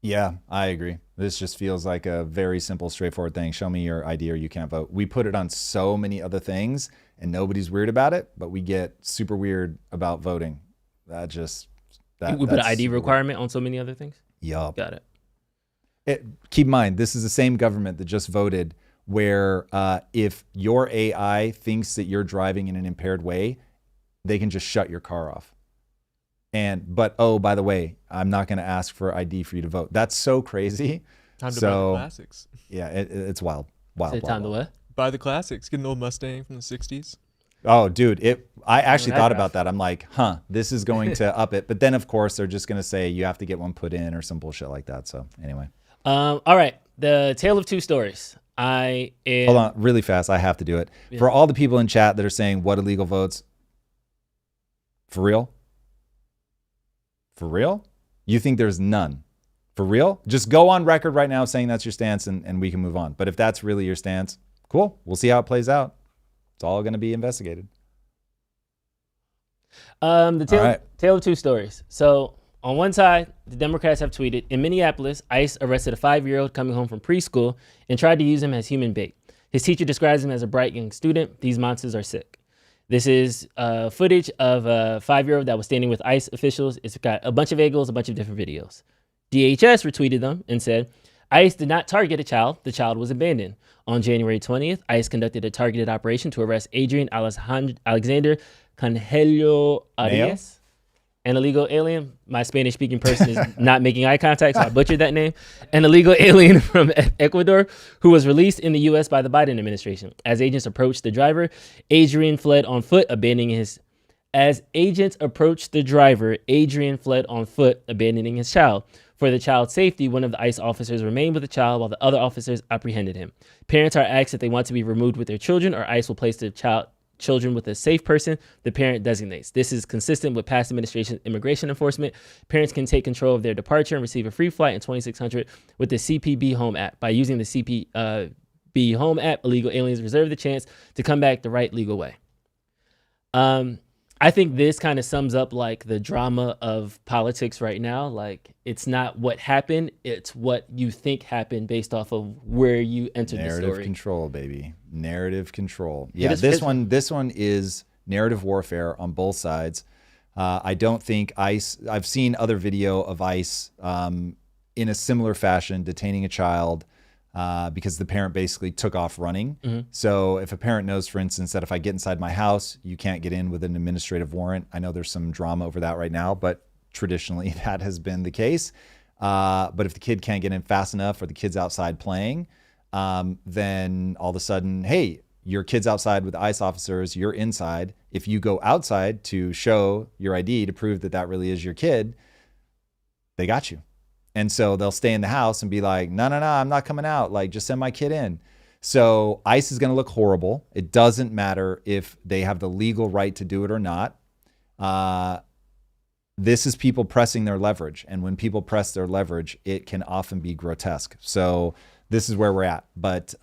Yeah, I agree. This just feels like a very simple, straightforward thing. Show me your ID or you can't vote. We put it on so many other things and nobody's weird about it, but we get super weird about voting. We put an ID requirement on so many other things? Yup. Got it. Keep in mind, this is the same government that just voted where if your AI thinks that you're driving in an impaired way, they can just shut your car off. But oh, by the way, I'm not going to ask for ID for you to vote. That's so crazy. Time to buy the classics. Yeah, it's wild. Time to what? Buy the classics. Get an old Mustang from the 60s. Oh, dude, I actually thought about that. I'm like, this is going to up it. But then, of course, they're just going to say you have to get one put in or some bullshit like that. So anyway. All right. The tale of two stories. Hold on, really fast. I have to do it. Yeah. For all the people in chat that are saying what illegal votes, for real? For real? You think there's none? For real? Just go on record right now saying that's your stance and we can move on. But if that's really your stance, cool. We'll see how it plays out. It's all going to be investigated. The tale of two stories. So on one side, the Democrats have tweeted, in Minneapolis, ICE arrested a 5-year-old coming home from preschool and tried to use him as human bait. His teacher describes him as a bright young student. These monsters are sick. This is footage of a 5-year-old that was standing with ICE officials. It's got a bunch of angles, a bunch of different videos. DHS retweeted them and said, ICE did not target a child. The child was abandoned. On January 20th, ICE conducted a targeted operation to arrest Adrian Alexander Canhelio Arias, an illegal alien. My Spanish-speaking person is not making eye contact, so I butchered that name. An illegal alien from Ecuador who was released in the U.S. by the Biden administration. As agents approached the driver, Adrian fled on foot, abandoning his child. For the child's safety, one of the ICE officers remained with the child while the other officers apprehended him. Parents are asked if they want to be removed with their children, or ICE will place the children with a safe person the parent designates. This is consistent with past administration immigration enforcement. Parents can take control of their departure and receive a free flight in 2600 with the CPB Home app. By using the CPB Home app, illegal aliens reserve the chance to come back the right legal way. I think this kind of sums up like the drama of politics right now. Like, it's not what happened, it's what you think happened based off of where you entered the story. Narrative control, baby. Narrative control. Yeah, this one is narrative warfare on both sides. I don't think ICE, I've seen other video of ICE in a similar fashion detaining a child because the parent basically took off running. So if a parent knows, for instance, that if I get inside my house, you can't get in with an administrative warrant. I know there's some drama over that right now, but traditionally that has been the case. But if the kid can't get in fast enough or the kid's outside playing, then all of a sudden, hey, your kid's outside with ICE officers, you're inside. If you go outside to show your ID to prove that that really is your kid, they got you. And so they'll stay in the house and be like, no, I'm not coming out. Like, just send my kid in. So ICE is going to look horrible. It doesn't matter if they have the legal right to do it or not. This is people pressing their leverage. And when people press their leverage, it can often be grotesque. So this is where we're at. But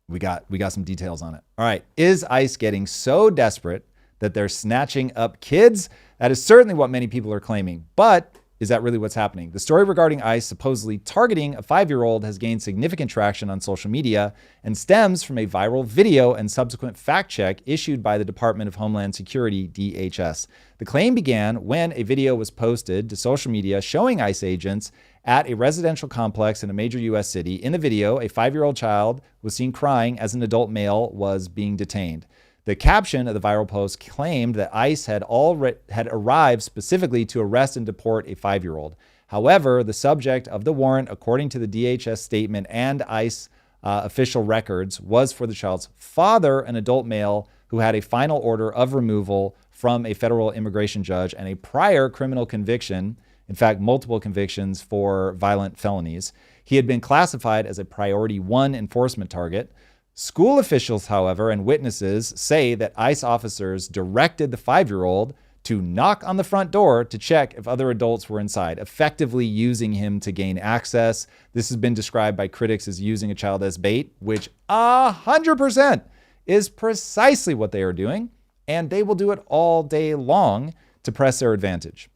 we got some details on it. All right. Is ICE getting so desperate that they're snatching up kids? That is certainly what many people are claiming. But is that really what's happening? The story regarding ICE supposedly targeting a 5-year-old has gained significant traction on social media and stems from a viral video and subsequent fact check issued by the Department of Homeland Security, DHS. The claim began when a video was posted to social media showing ICE agents at a residential complex in a major U.S. city. In the video, a 5-year-old child was seen crying as an adult male was being detained. The caption of the viral post claimed that ICE had arrived specifically to arrest and deport a 5-year-old. However, the subject of the warrant, according to the DHS statement and ICE official records, was for the child's father, an adult male who had a final order of removal from a federal immigration judge and a prior criminal conviction, in fact, multiple convictions for violent felonies. He had been classified as a priority 1 enforcement target. School officials, however, and witnesses say that ICE officers directed the 5-year-old to knock on the front door to check if other adults were inside, effectively using him to gain access. This has been described by critics as using a child as bait, which 100% is precisely what they are doing, and they will do it all day long to press their advantage.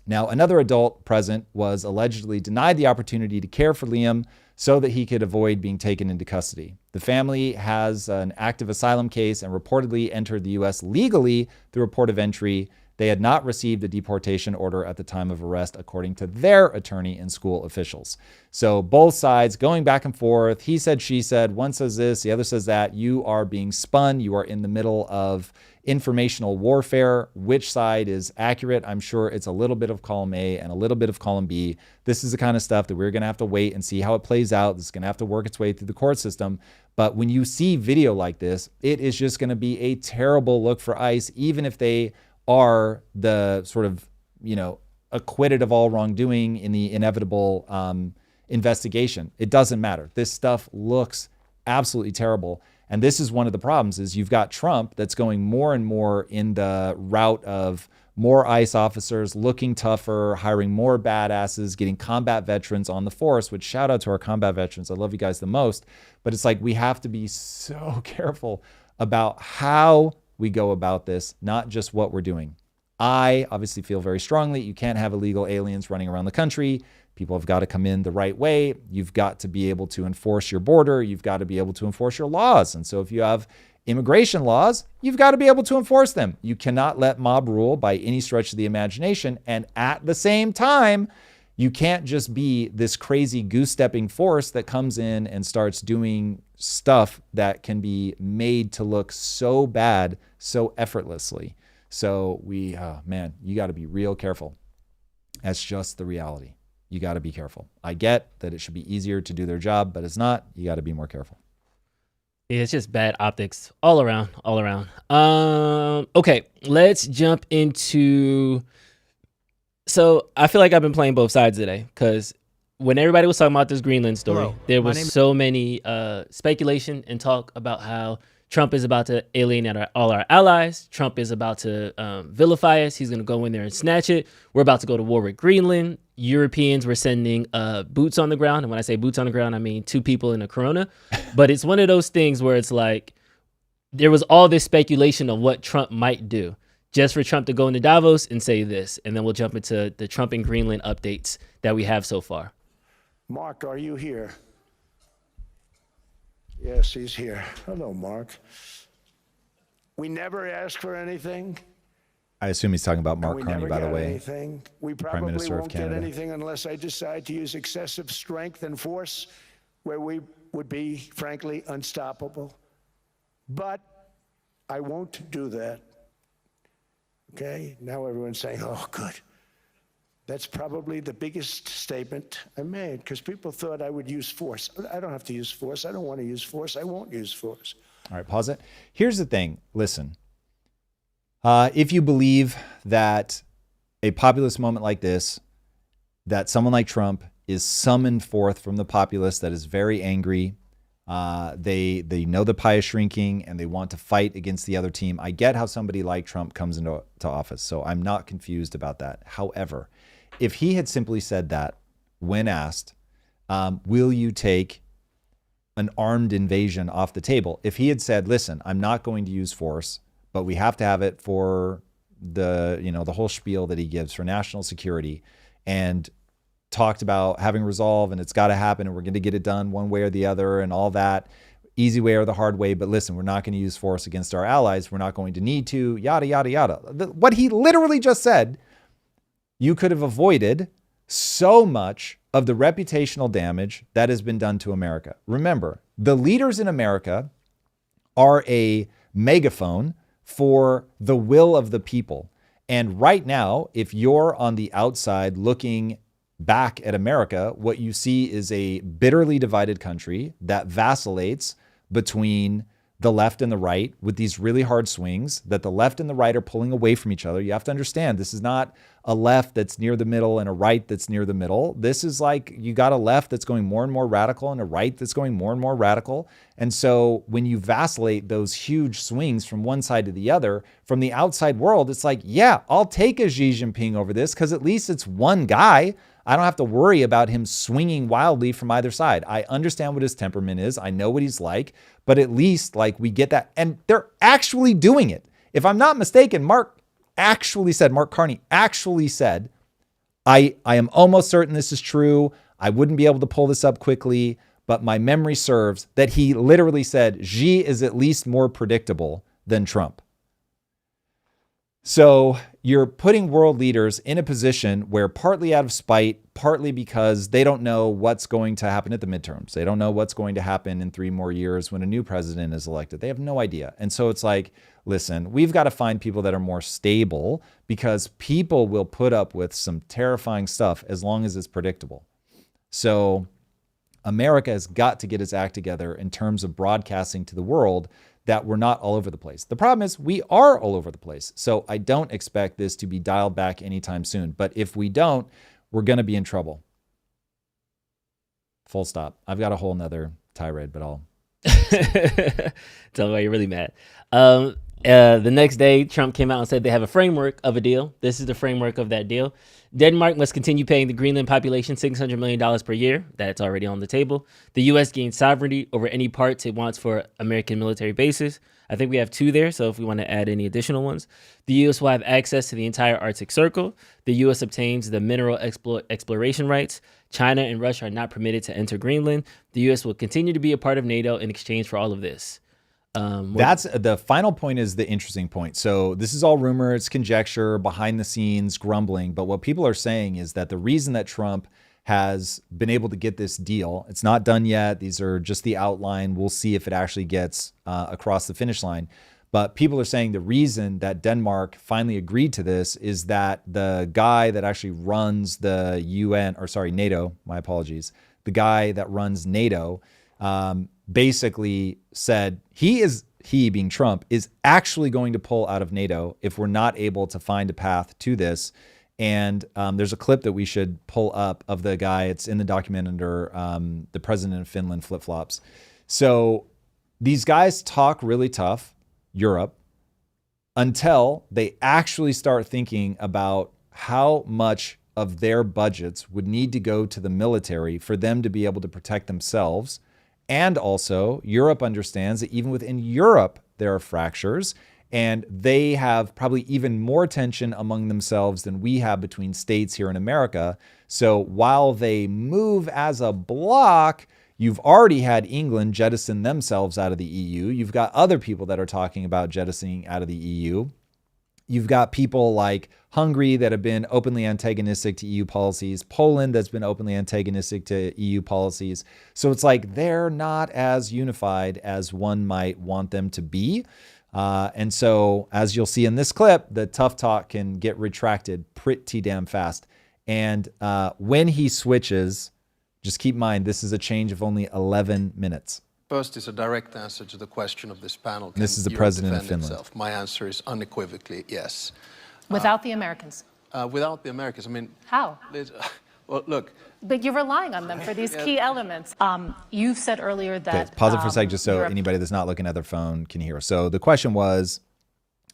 Now, another adult present was allegedly denied the opportunity to care for Liam so that he could avoid being taken into custody. The family has an active asylum case and reportedly entered the U.S. legally through a port of entry. They had not received a deportation order at the time of arrest, according to their attorney and school officials. So both sides going back and forth. He said, she said, one says this, the other says that. You are being spun. You are in the middle of informational warfare. Which side is accurate? I'm sure it's a little bit of column A and a little bit of column B. This is the kind of stuff that we're going to have to wait and see how it plays out. This is going to have to work its way through the court system. But when you see video like this, it is just going to be a terrible look for ICE, even if they are the sort of, acquitted of all wrongdoing in the inevitable investigation. It doesn't matter. This stuff looks absolutely terrible. And this is one of the problems is you've got Trump that's going more and more in the route of more ICE officers, looking tougher, hiring more badasses, getting combat veterans on the force, which shout out to our combat veterans. I love you guys the most. But it's like we have to be so careful about how we go about this, not just what we're doing. I obviously feel very strongly you can't have illegal aliens running around the country. People have got to come in the right way. You've got to be able to enforce your border. You've got to be able to enforce your laws. And so if you have immigration laws, you've got to be able to enforce them. You cannot let mob rule by any stretch of the imagination. And at the same time, you can't just be this crazy goose-stepping force that comes in and starts doing stuff that can be made to look so bad, so effortlessly. So you got to be real careful. That's just the reality. You got to be careful. I get that it should be easier to do their job, but it's not. You got to be more careful. Yeah, it's just bad optics all around. Okay, let's jump into... So I feel like I've been playing both sides today because when everybody was talking about this Greenland story, there was so many speculation and talk about how Trump is about to alienate all our allies. Trump is about to vilify us. He's going to go in there and snatch it. We're about to go to war with Greenland. Europeans were sending boots on the ground. And when I say boots on the ground, I mean 2 people in a Corona. But it's one of those things where it's like there was all this speculation of what Trump might do just for Trump to go into Davos and say this. And then we'll jump into the Trump and Greenland updates that we have so far. Mark, are you here? Yes, he's here. Hello, Mark. We never ask for anything. I assume he's talking about Mark We Carney, never by the get way. anything. We Prime probably Minister of won't get Canada. anything unless I decide to use excessive strength and force, where we would be, frankly, unstoppable. But I won't do that. Okay? Now everyone's saying, oh, good. That's probably the biggest statement I made, because people thought I would use force. I don't have to use force. I don't want to use force. I won't use force. All right, pause it. Here's the thing. Listen, if you believe that a populist moment like this, that someone like Trump is summoned forth from the populace that is very angry, they know the pie is shrinking and they want to fight against the other team. I get how somebody like Trump comes into office, so I'm not confused about that. However, if he had simply said that when asked, will you take an armed invasion off the table? If he had said, listen, I'm not going to use force, but we have to have it for the whole spiel that he gives for national security, and talked about having resolve and it's got to happen and we're going to get it done one way or the other and all that, easy way or the hard way, but listen, we're not going to use force against our allies. We're not going to need to, yada, yada, yada. What he literally just said, you could have avoided so much of the reputational damage that has been done to America. Remember, the leaders in America are a megaphone for the will of the people. And right now, if you're on the outside looking back at America, what you see is a bitterly divided country that vacillates between the left and the right with these really hard swings, that the left and the right are pulling away from each other. You have to understand, this is not a left that's near the middle and a right that's near the middle. This is like, you got a left that's going more and more radical and a right that's going more and more radical. And so when you vacillate those huge swings from one side to the other, from the outside world, it's like, yeah, I'll take a Xi Jinping over this because at least it's one guy. I don't have to worry about him swinging wildly from either side. I understand what his temperament is. I know what he's like, but at least like we get that. And they're actually doing it. If I'm not mistaken, Mark Carney actually said, I am almost certain this is true. I wouldn't be able to pull this up quickly, but my memory serves that he literally said, Xi is at least more predictable than Trump. So you're putting world leaders in a position where, partly out of spite, partly because they don't know what's going to happen at the midterms. They don't know what's going to happen in 3 more years when a new president is elected. They have no idea. And so it's like, listen, we've got to find people that are more stable, because people will put up with some terrifying stuff as long as it's predictable. So America has got to get its act together in terms of broadcasting to the world that we're not all over the place. The problem is we are all over the place. So I don't expect this to be dialed back anytime soon. But if we don't, we're going to be in trouble. Full stop. I've got a whole nother tirade, but I'll tell me why you're really mad. The next day, Trump came out and said they have a framework of a deal. This is the framework of that deal. Denmark must continue paying the Greenland population $600 million per year. That's already on the table. The U.S. gains sovereignty over any parts it wants for American military bases. I think we have 2 there, so if we want to add any additional ones. The U.S. will have access to the entire Arctic Circle. The U.S. obtains the mineral exploration rights. China and Russia are not permitted to enter Greenland. The U.S. will continue to be a part of NATO in exchange for all of this. That's the final point, is the interesting point. So this is all rumor, it's conjecture, behind the scenes grumbling. But what people are saying is that the reason that Trump has been able to get this deal, it's not done yet. These are just the outline. We'll see if it actually gets across the finish line. But people are saying the reason that Denmark finally agreed to this is that the guy that actually runs the NATO, my apologies, the guy that runs NATO, basically said he being Trump is actually going to pull out of NATO if we're not able to find a path to this. And there's a clip that we should pull up of the guy. It's in the document under the president of Finland flip-flops. So these guys talk really tough, Europe, until they actually start thinking about how much of their budgets would need to go to the military for them to be able to protect themselves. And also, Europe understands that even within Europe, there are fractures, and they have probably even more tension among themselves than we have between states here in America. So while they move as a bloc, You've already had England jettison themselves out of the EU. You've got other people that are talking about jettisoning out of the EU. You've got people like Hungary that have been openly antagonistic to EU policies, Poland that's been openly antagonistic to EU policies. So it's like they're not as unified as one might want them to be. And so, as you'll see in this clip, the tough talk can get retracted pretty damn fast. And when he switches, just keep in mind, this is a change of only 11 minutes. First is a direct answer to the question of this panel. This is the president of Finland. Itself? My answer is unequivocally yes. Without the Americans? Without the Americans, I mean... How? Well, look... But you're relying on them for these key elements. You've said earlier that... Okay, pause it for a sec just so anybody that's not looking at their phone can hear. So the question was,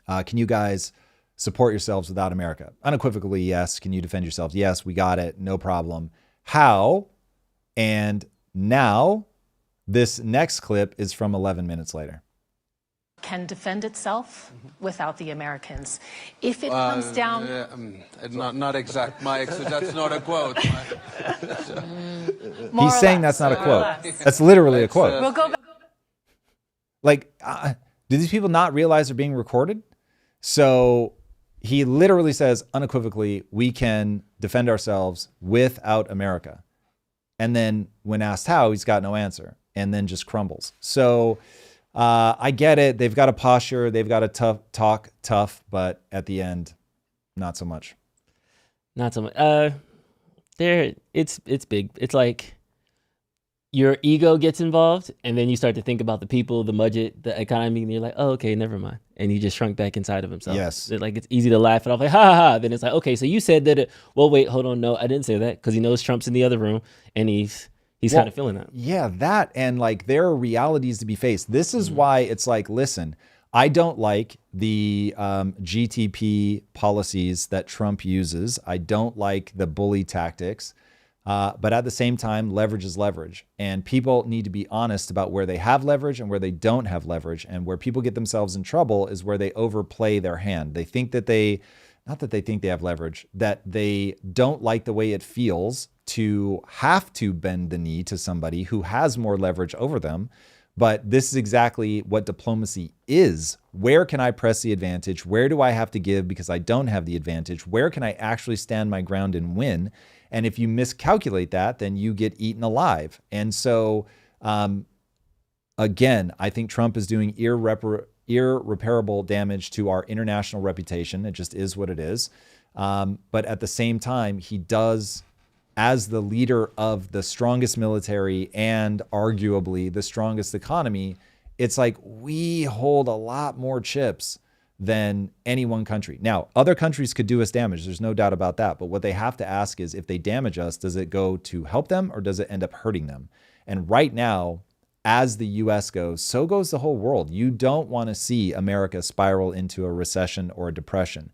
can you guys support yourselves without America? Unequivocally, yes. Can you defend yourselves? Yes, we got it. No problem. How? And now... this next clip is from 11 minutes later. Can defend itself without the Americans. If it comes down... not exact, Mike, so that's not a quote. He's saying that's not a quote. That's literally a quote. We'll go back. Like, do these people not realize they're being recorded? So he literally says unequivocally, we can defend ourselves without America. And then when asked how, he's got no answer. And then just crumbles. So I get it. They've got a posture. They've got to talk tough, but at the end, not so much. Not so much. It's big. It's like your ego gets involved, and then you start to think about the people, the budget, the economy, and you're like, oh, okay, never mind. And he just shrunk back inside of himself. Yes. Like it's easy to laugh it off, like ha ha ha. Then it's like, okay, so you said that. Well, wait, hold on, no, I didn't say that, because he knows Trump's in the other room, and he's kind of feeling that. Yeah, that, and like there are realities to be faced. This is why it's like, listen, I don't like the GTP policies that Trump uses. I don't like the bully tactics. But at the same time, leverage is leverage. And people need to be honest about where they have leverage and where they don't have leverage. And where people get themselves in trouble is where they overplay their hand. They think that not that they think they have leverage, that they don't like the way it feels to have to bend the knee to somebody who has more leverage over them. But this is exactly what diplomacy is. Where can I press the advantage? Where do I have to give because I don't have the advantage? Where can I actually stand my ground and win? And if you miscalculate that, then you get eaten alive. And so, again, I think Trump is doing irreparable damage to our international reputation. It just is what it is. But at the same time, he does, as the leader of the strongest military and arguably the strongest economy, it's like we hold a lot more chips than any one country. Now, other countries could do us damage. There's no doubt about that. But what they have to ask is, if they damage us, does it go to help them or does it end up hurting them? And right now, as the US goes, so goes the whole world. You don't want to see America spiral into a recession or a depression.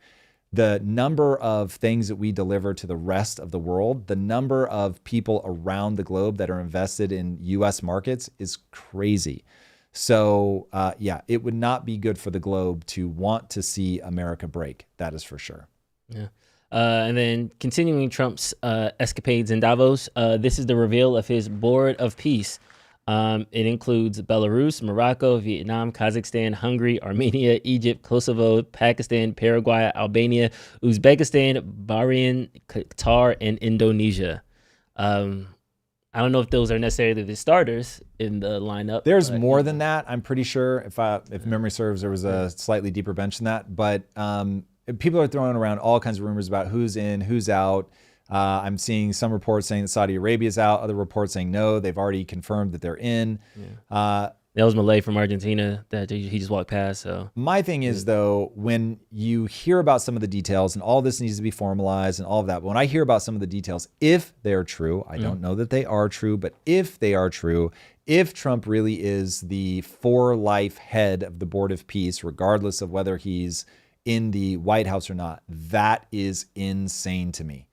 The number of things that we deliver to the rest of the world, the number of people around the globe that are invested in US markets is crazy. So, yeah, it would not be good for the globe to want to see America break. That is for sure. Yeah. And then continuing Trump's escapades in Davos, this is the reveal of his Board of Peace. It includes Belarus, Morocco, Vietnam, Kazakhstan, Hungary, Armenia, Egypt, Kosovo, Pakistan, Paraguay, Albania, Uzbekistan, Bahrain, Qatar, and Indonesia. I don't know if those are necessarily the starters in the lineup. There's more than that. I'm pretty sure, if memory serves, there was a slightly deeper bench than that. But people are throwing around all kinds of rumors about who's in, who's out. I'm seeing some reports saying that Saudi Arabia's out. Other reports saying no, they've already confirmed that they're in. Yeah. That was Malay from Argentina that he just walked past. So my thing is, though, when you hear about some of the details, and all this needs to be formalized and all of that, but when I hear about some of the details, if they're true, I don't know that they are true, but if they are true, if Trump really is the for life head of the Board of Peace, regardless of whether he's in the White House or not, that is insane to me.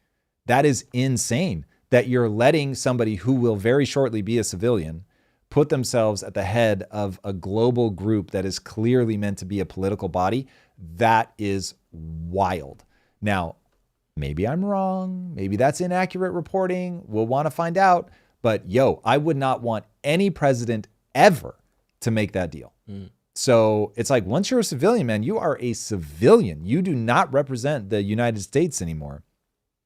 That is insane that you're letting somebody who will very shortly be a civilian put themselves at the head of a global group that is clearly meant to be a political body. That is wild. Now, maybe I'm wrong. Maybe that's inaccurate reporting. We'll want to find out. But I would not want any president ever to make that deal. So it's like, once you're a civilian, man, you are a civilian. You do not represent the United States anymore.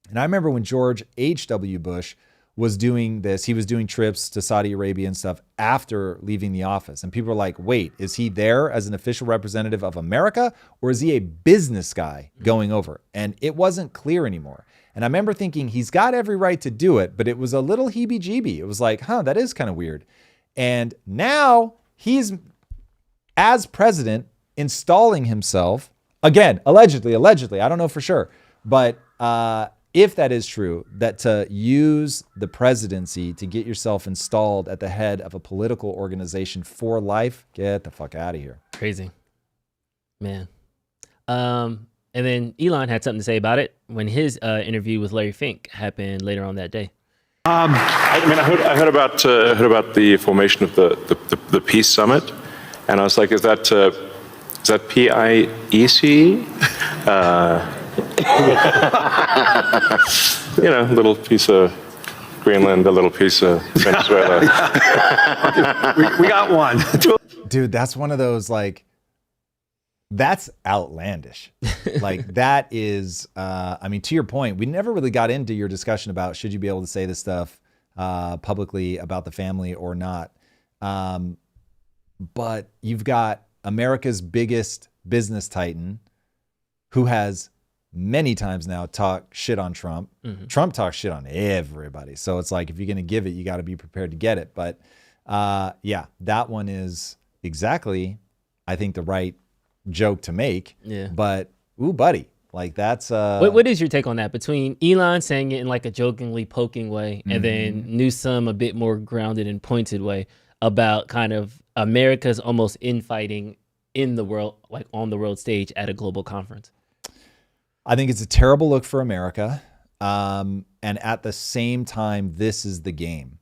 And I remember when George H.W. Bush was doing this, he was doing trips to Saudi Arabia and stuff after leaving the office. And people were like, wait, is he there as an official representative of America, or is he a business guy going over? And it wasn't clear anymore. And I remember thinking, he's got every right to do it, but it was a little heebie-jeebie. It was like, that is kind of weird. And now he's, as president, installing himself, again, allegedly, I don't know for sure, but if that is true, that to use the presidency to get yourself installed at the head of a political organization for life, get the fuck out of here. Crazy, man. And then Elon had something to say about it when his interview with Larry Fink happened later on that day. I heard about the formation of the Peace Summit, and I was like, is that PIEC? A little piece of Greenland, a little piece of Venezuela. we got one. Dude, that's one of those, like, that's outlandish. Like, that is, to your point, we never really got into your discussion about should you be able to say this stuff publicly about the family or not. But you've got America's biggest business titan who has many times now talked shit on Trump. Trump talks shit on everybody. So it's like, if you're going to give it, you got to be prepared to get it. But that one is exactly, I think, the right joke to make. Yeah. But, ooh, buddy, like, that's... What is your take on that? Between Elon saying it in like a jokingly poking way, and then Newsom a bit more grounded and pointed way about kind of America's almost infighting in the world, like on the world stage at a global conference? I think it's a terrible look for America. And at the same time, this is the game.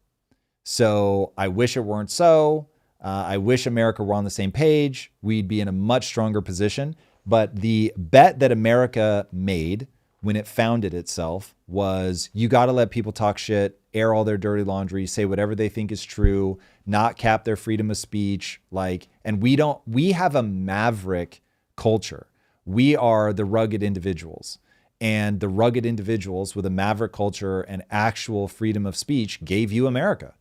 So I wish it weren't so. I wish America were on the same page. We'd be in a much stronger position. But the bet that America made when it founded itself was, you got to let people talk shit, air all their dirty laundry, say whatever they think is true, not cap their freedom of speech. And we have a maverick culture. We are the rugged individuals, and the rugged individuals with a maverick culture and actual freedom of speech gave you America.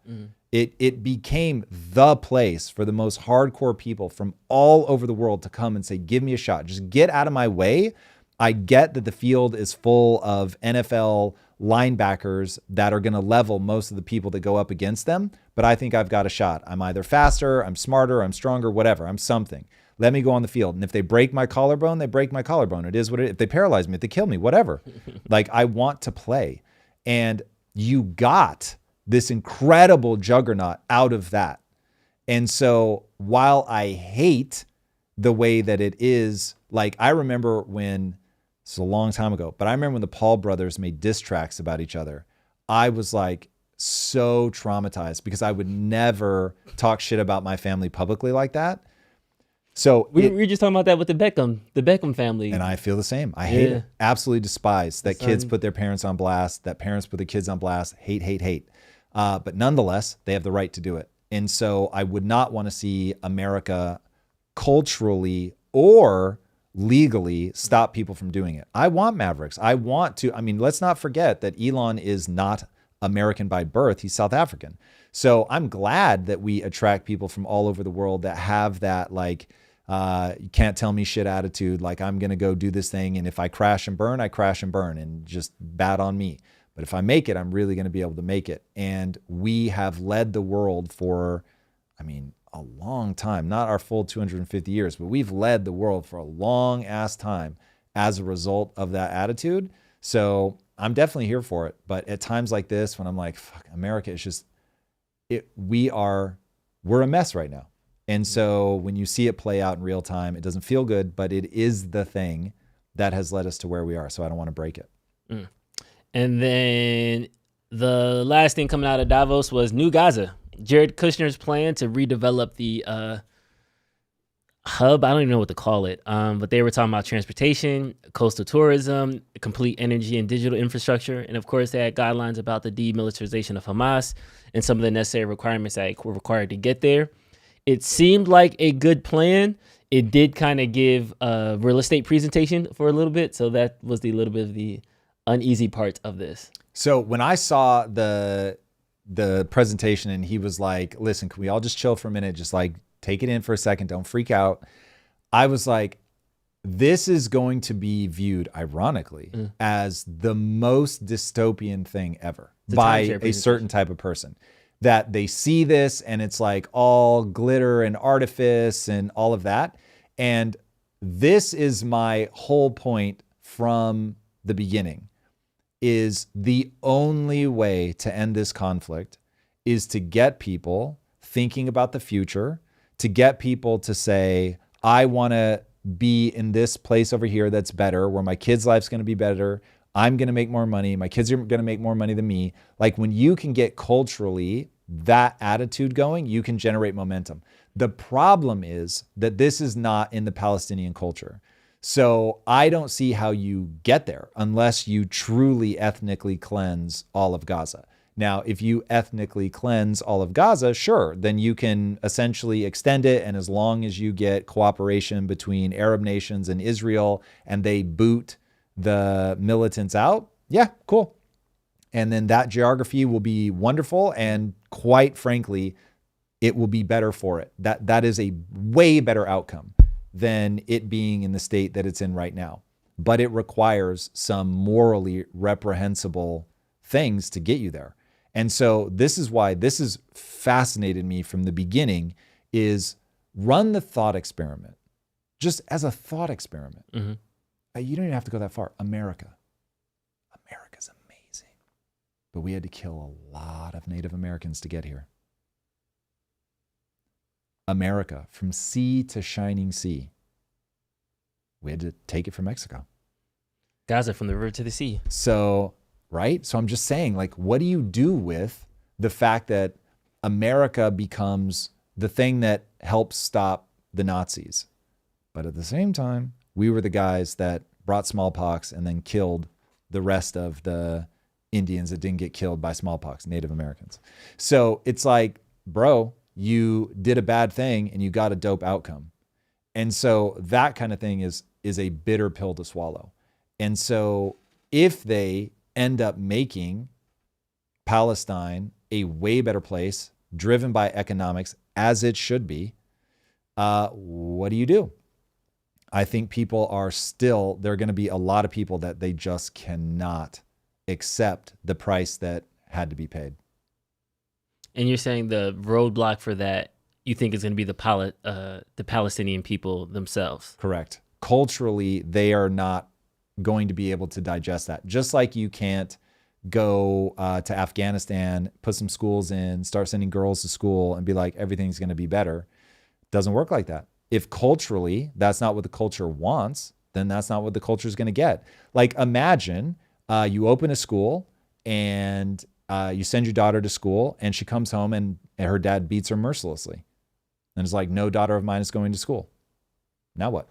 It became the place for the most hardcore people from all over the world to come and say, give me a shot. Just get out of my way. I get that the field is full of NFL linebackers that are going to level most of the people that go up against them, but I think I've got a shot. I'm either faster, I'm smarter, I'm stronger, whatever. I'm something. Let me go on the field. And if they break my collarbone, they break my collarbone. It is what it is. If they paralyze me, if they kill me, whatever. Like, I want to play. And you got this incredible juggernaut out of that. And so while I hate the way that it is, like, I remember when, it's a long time ago, but I remember when the Paul brothers made diss tracks about each other. I was like so traumatized because I would never talk shit about my family publicly like that. So we were just talking about that with the Beckham family. And I feel the same. I hate it. Absolutely despise that kids put their parents on blast, that parents put the kids on blast. Hate. But nonetheless, they have the right to do it. And so I would not want to see America culturally or legally stop people from doing it. I want mavericks. I want to, let's not forget that Elon is not American by birth. He's South African. So I'm glad that we attract people from all over the world that have that, like, you can't tell me shit attitude. Like, I'm going to go do this thing. And if I crash and burn, I crash and burn, and just bad on me. But if I make it, I'm really going to be able to make it. And we have led the world for, a long time, not our full 250 years, but we've led the world for a long ass time as a result of that attitude. So I'm definitely here for it. But at times like this, when I'm like, fuck, America is just, we're a mess right now. And so when you see it play out in real time, it doesn't feel good, but it is the thing that has led us to where we are. So I don't want to break it. And then the last thing coming out of Davos was New Gaza. Jared Kushner's plan to redevelop the hub. I don't even know what to call it. But they were talking about transportation, coastal tourism, complete energy and digital infrastructure. And of course, they had guidelines about the demilitarization of Hamas and some of the necessary requirements that were required to get there. It seemed like a good plan. It did kind of give a real estate presentation for a little bit. So that was the little bit of the uneasy part of this. So when I saw the presentation and he was like, listen, can we all just chill for a minute? Just like take it in for a second. Don't freak out. I was like, this is going to be viewed, ironically, as the most dystopian thing ever by a certain type of person. That they see this and it's like all glitter and artifice and all of that. And this is my whole point from the beginning, is the only way to end this conflict is to get people thinking about the future, to get people to say, I want to be in this place over here that's better, where my kid's life's going to be better. I'm going to make more money. My kids are going to make more money than me. Like when you can get culturally that attitude going, you can generate momentum. The problem is that this is not in the Palestinian culture. So I don't see how you get there unless you truly ethnically cleanse all of Gaza. Now, if you ethnically cleanse all of Gaza, sure, then you can essentially extend it. And as long as you get cooperation between Arab nations and Israel and they boot the militants out, yeah, cool. And then that geography will be wonderful. And quite frankly, it will be better for it. That is a way better outcome than it being in the state that it's in right now. But it requires some morally reprehensible things to get you there. And so this is why this has fascinated me from the beginning, is run the thought experiment. Just as a thought experiment. You don't even have to go that far. America's amazing. But we had to kill a lot of Native Americans to get here. America, from sea to shining sea. We had to take it from Mexico. Gaza, from the river to the sea. So, right? So I'm just saying, like, what do you do with the fact that America becomes the thing that helps stop the Nazis? But at the same time, we were the guys that brought smallpox and then killed the rest of the Indians that didn't get killed by smallpox, Native Americans. So it's like, bro, you did a bad thing and you got a dope outcome. And so that kind of thing is a bitter pill to swallow. And so if they end up making Palestine a way better place, driven by economics, as it should be, what do you do? I think people are still, there are going to be a lot of people that they just cannot accept the price that had to be paid. And you're saying the roadblock for that, you think, is going to be the Palestinian people themselves? Correct. Culturally, they are not going to be able to digest that. Just like you can't go to Afghanistan, put some schools in, start sending girls to school and be like, everything's going to be better. Doesn't work like that. If culturally, that's not what the culture wants, then that's not what the culture is going to get. Like, imagine you open a school and you send your daughter to school and she comes home and her dad beats her mercilessly. And it's like, no daughter of mine is going to school. Now what?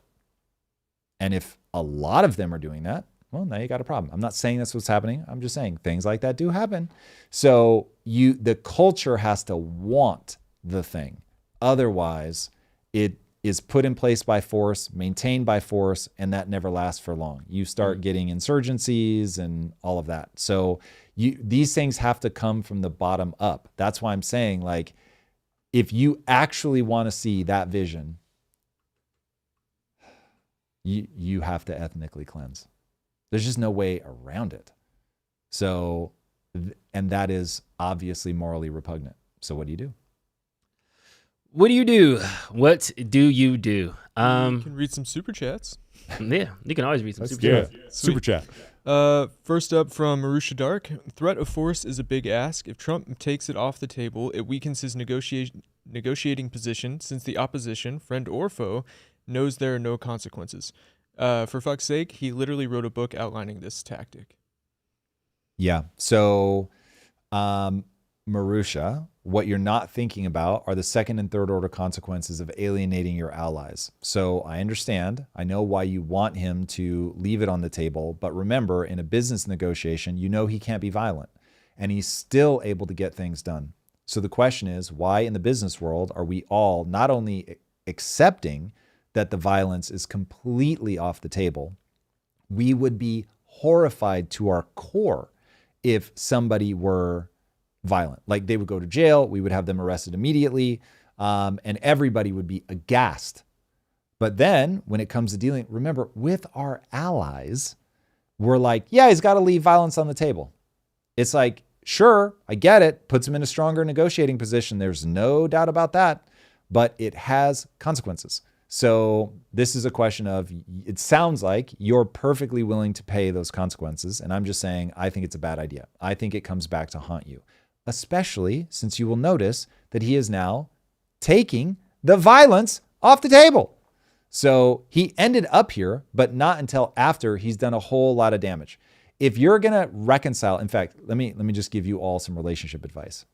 And if a lot of them are doing that, well, now you got a problem. I'm not saying that's what's happening. I'm just saying things like that do happen. So the culture has to want the thing. Otherwise, it is put in place by force, maintained by force, and that never lasts for long. You start getting insurgencies and all of that. So these things have to come from the bottom up. That's why I'm saying, like, if you actually want to see that vision, you have to ethnically cleanse. There's just no way around it. So, and that is obviously morally repugnant. So what do you do? What do you do? What do you do? You can read some super chats. Yeah, you can always read some super chats. Super chat. First up from Marusha Dark. Threat of force is a big ask. If Trump takes it off the table, it weakens his negotiating position, since the opposition, friend or foe, knows there are no consequences. For fuck's sake, he literally wrote a book outlining this tactic. Yeah. So, Marusha, what you're not thinking about are the second and third order consequences of alienating your allies. So I understand. I know why you want him to leave it on the table. But remember, in a business negotiation, you know he can't be violent. And he's still able to get things done. So the question is, why in the business world are we all not only accepting that the violence is completely off the table, we would be horrified to our core if somebody were violent. Like they would go to jail, we would have them arrested immediately, and everybody would be aghast. But then when it comes to dealing, remember, with our allies, we're like, yeah, he's got to leave violence on the table. It's like, sure, I get it, puts him in a stronger negotiating position. There's no doubt about that, but it has consequences. So this is a question of, it sounds like you're perfectly willing to pay those consequences. And I'm just saying, I think it's a bad idea. I think it comes back to haunt you, especially since you will notice that he is now taking the violence off the table. So he ended up here, but not until after he's done a whole lot of damage. If you're going to reconcile, in fact, let me just give you all some relationship advice.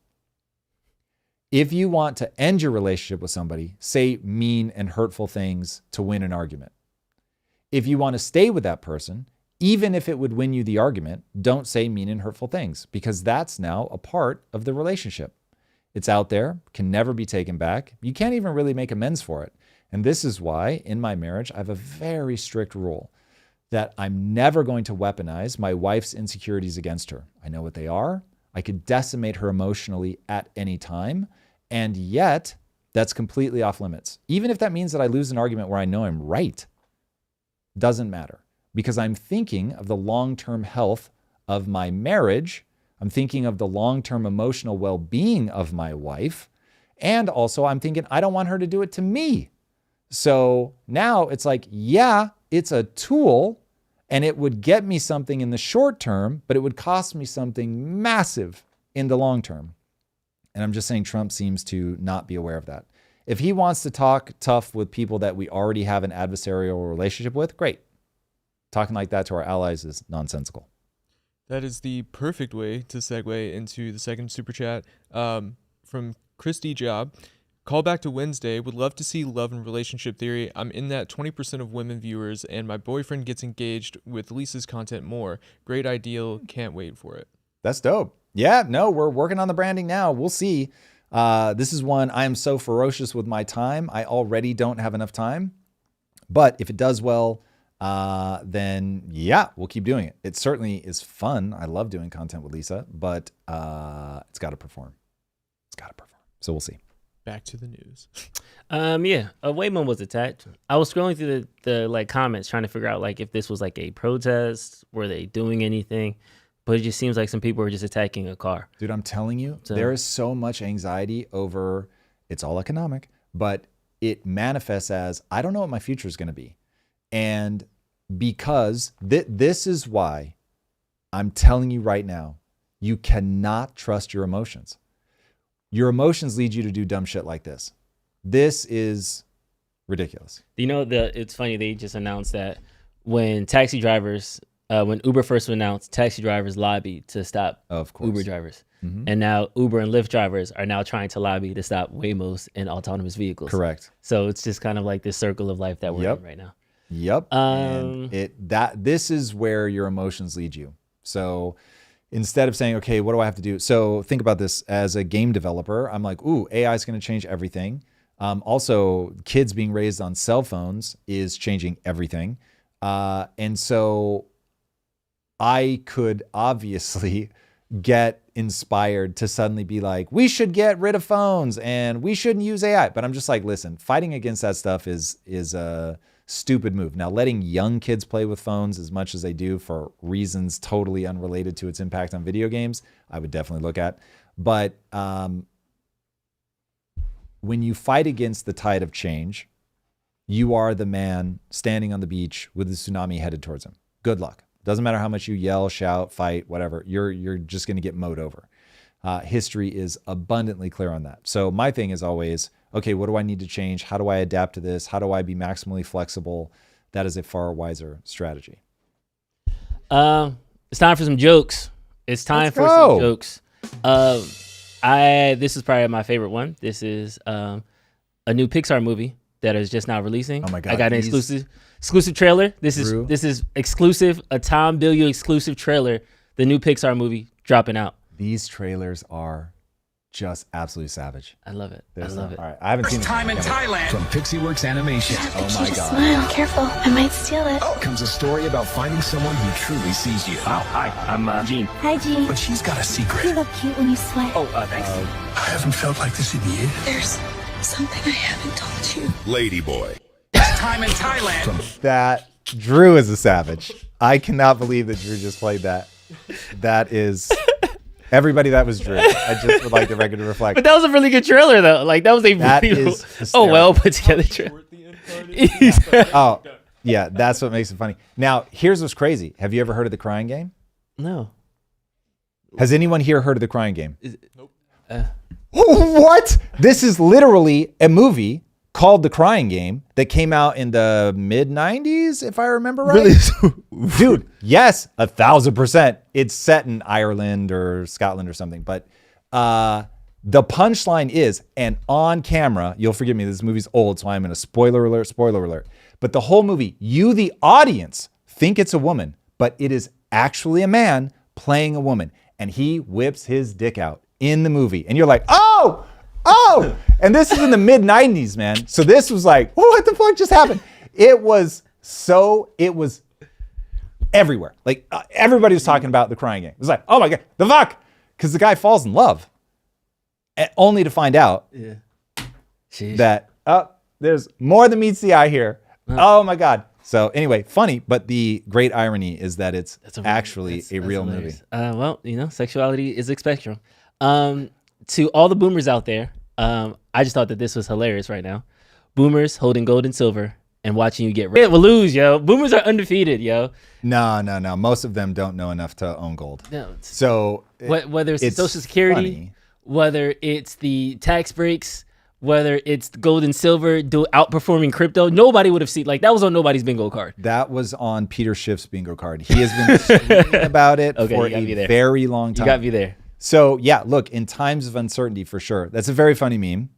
If you want to end your relationship with somebody, say mean and hurtful things to win an argument. If you want to stay with that person, even if it would win you the argument, don't say mean and hurtful things, because that's now a part of the relationship. It's out there, can never be taken back. You can't even really make amends for it. And this is why in my marriage, I have a very strict rule that I'm never going to weaponize my wife's insecurities against her. I know what they are. I could decimate her emotionally at any time. And yet that's completely off limits. Even if that means that I lose an argument where I know I'm right, doesn't matter, because I'm thinking of the long-term health of my marriage. I'm thinking of the long-term emotional well-being of my wife. And also I'm thinking, I don't want her to do it to me. So now it's like, yeah, it's a tool and it would get me something in the short term, but it would cost me something massive in the long term. And I'm just saying Trump seems to not be aware of that. If he wants to talk tough with people that we already have an adversarial relationship with, great. Talking like that to our allies is nonsensical. That is the perfect way to segue into the second super chat from Christy Job. Call back to Wednesday. Would love to see love and relationship theory. I'm in that 20% of women viewers, and my boyfriend gets engaged with Lisa's content more. Great ideal. Can't wait for it. That's dope. Yeah, no, we're working on the branding now. We'll see. This is one I am so ferocious with my time. I already don't have enough time. But if it does well, then yeah, we'll keep doing it. It certainly is fun. I love doing content with Lisa, but it's got to perform. It's got to perform. So we'll see. Back to the news. Yeah, a Wayman was attacked. I was scrolling through the like comments trying to figure out like if this was like a protest, were they doing anything? But it just seems like some people are just attacking a car. Dude, I'm telling you, there is so much anxiety over, it's all economic, but it manifests as, I don't know what my future is going to be. And because this is why I'm telling you right now, you cannot trust your emotions. Your emotions lead you to do dumb shit like this. This is ridiculous. You know, it's funny. They just announced that when taxi drivers, when Uber first announced, taxi drivers lobbied to stop Uber drivers. Mm-hmm. And now Uber and Lyft drivers are now trying to lobby to stop Waymos and autonomous vehicles. Correct. So it's just kind of like this circle of life that we're in right now. Yep. And this is where your emotions lead you. So instead of saying, okay, what do I have to do? So think about this as a game developer. I'm like, ooh, AI is going to change everything. Also, kids being raised on cell phones is changing everything. And so I could obviously get inspired to suddenly be like, we should get rid of phones and we shouldn't use AI. But I'm just like, listen, fighting against that stuff is a stupid move. Now, letting young kids play with phones as much as they do for reasons totally unrelated to its impact on video games, I would definitely look at. But when you fight against the tide of change, you are the man standing on the beach with the tsunami headed towards him. Good luck. Doesn't matter how much you yell, shout, fight, whatever. You're just going to get mowed over. History is abundantly clear on that. So my thing is always, okay, what do I need to change? How do I adapt to this? How do I be maximally flexible? That is a far wiser strategy. It's time for some jokes. It's time for some jokes. This is probably my favorite one. This is a new Pixar movie that is just now releasing. Oh my God, I got an exclusive trailer. This is exclusive, a Tom Bilyeu exclusive trailer. The new Pixar movie dropping out. These trailers are just absolutely savage. I love it. I love it. All right, I haven't seen it. Time in Thailand. From Pixieworks Animation. Oh my God. Smile, careful. I might steal it. Comes a story about finding someone who truly sees you. Oh, hi, I'm Gene. Hi, Gene. But she's got a secret. You look cute when you sweat. Oh, thanks. I haven't felt like this in years. There's something I haven't told you. Ladyboy. Time in Thailand. That Drew is a savage. I cannot believe that Drew just played that. That is everybody. That was Drew. I just would like the record to reflect. But that was a really good trailer, though. Like that was a really well put together trailer. Oh yeah, that's what makes it funny. Now here's what's crazy. Have you ever heard of the Crying Game? No. Has anyone here heard of the Crying Game? Nope. What? This is literally a movie called The Crying Game that came out in the mid-90s, if I remember right. Really? Dude, yes, 1,000%. It's set in Ireland or Scotland or something. But the punchline is, and on camera, you'll forgive me, this movie's old, so I'm in a spoiler alert. But the whole movie, you, the audience, think it's a woman, but it is actually a man playing a woman. And he whips his dick out in the movie. And you're like, oh! And this is in the mid-90s, man. So this was like, what the fuck just happened? It was everywhere. Like everybody was talking about The Crying Game. It was like, oh my God, the fuck? Because the guy falls in love. And only to find out that, there's more than meets the eye here. Oh my God. So anyway, funny, but the great irony is that it's actually a real movie. Well, sexuality is a spectrum. To all the boomers out there, I just thought that this was hilarious right now. Boomers holding gold and silver and watching you get red will lose, yo. Boomers are undefeated, yo. No. Most of them don't know enough to own gold. No. So whether it's Social Security, funny. Whether it's the tax breaks, whether it's gold and silver outperforming crypto, nobody would have seen, like that was on nobody's bingo card. That was on Peter Schiff's bingo card. He has been screaming about it for a very long time. You got me there. So yeah, look, in times of uncertainty, for sure. That's a very funny meme.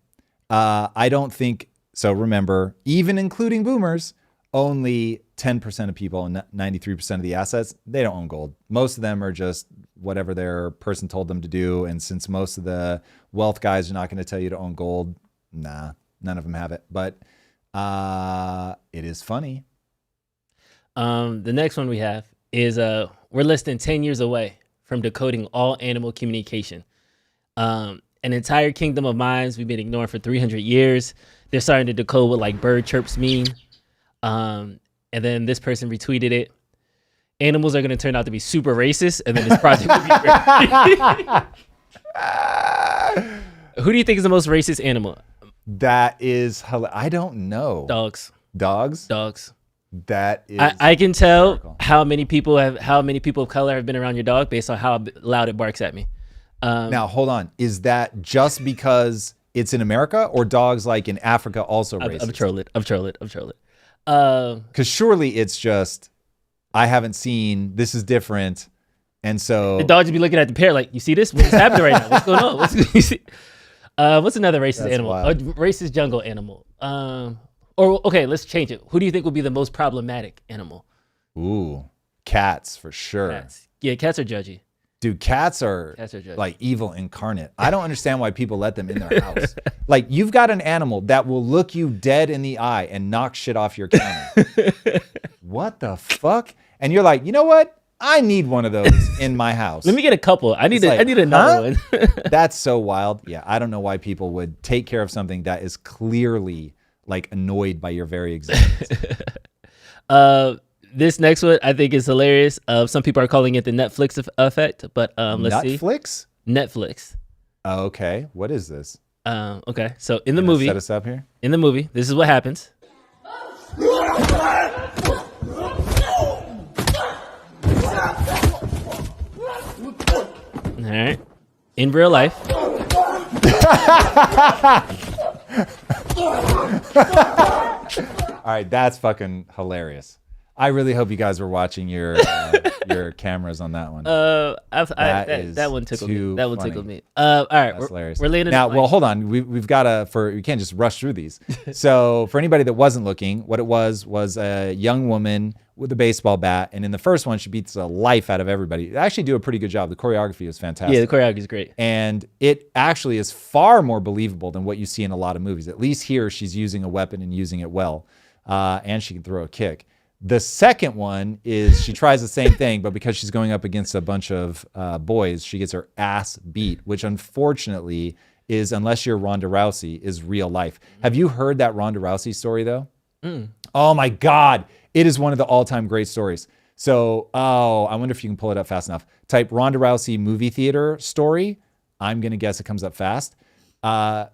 I don't think so. Remember, even including boomers, only 10% of people and 93% of the assets, they don't own gold. Most of them are just whatever their person told them to do. And since most of the wealth guys are not going to tell you to own gold, nah, none of them have it. But it is funny. The next one we have is we're less than 10 years away from decoding all animal communication. An entire kingdom of minds we've been ignoring for 300 years. They're starting to decode what like bird chirps mean. And then this person retweeted it. Animals are going to turn out to be super racist, and then this project will be Who do you think is the most racist animal? That is, I don't know. Dogs. That is. I can tell how many people of color have been around your dog based on how loud it barks at me. Now, hold on. Is that just because it's in America, or dogs like in Africa also racist? I've trolled it. Because surely it's just, I haven't seen, this is different. And so the dog just be looking at the pair like, you see this? What's happening right now? What's going on? What's another racist animal? A racist jungle animal. Okay, let's change it. Who do you think would be the most problematic animal? Ooh, cats for sure. Cats. Yeah, cats are judgy. Dude, cats are like evil incarnate. I don't understand why people let them in their house. Like, you've got an animal that will look you dead in the eye and knock shit off your counter. What the fuck? And you're like, you know what? I need one of those in my house. Let me get a couple. I need another one. That's so wild. Yeah, I don't know why people would take care of something that is clearly like annoyed by your very existence. This next one I think is hilarious. Some people are calling it the Netflix effect, but let's see. Netflix. Oh, okay. What is this? Okay. So in the movie, set us up here. In the movie, this is what happens. All right. In real life. All right, that's fucking hilarious. I really hope you guys were watching your your cameras on that one. That one tickled me. That one tickled me. All right, That's hilarious. We're laying now. Well, hold on. We've got to we can't just rush through these. So for anybody that wasn't looking, what it was a young woman with a baseball bat, and in the first one, she beats the life out of everybody. They actually do a pretty good job. The choreography is fantastic. Yeah, the choreography is great, and it actually is far more believable than what you see in a lot of movies. At least here, she's using a weapon and using it well, and she can throw a kick. The second one is she tries the same thing, but because she's going up against a bunch of boys, she gets her ass beat, which unfortunately is, unless you're Ronda Rousey, is real life. Have you heard that Ronda Rousey story though? Oh my God. It is one of the all-time great stories. So, I wonder if you can pull it up fast enough. Type Ronda Rousey movie theater story. I'm going to guess it comes up fast. I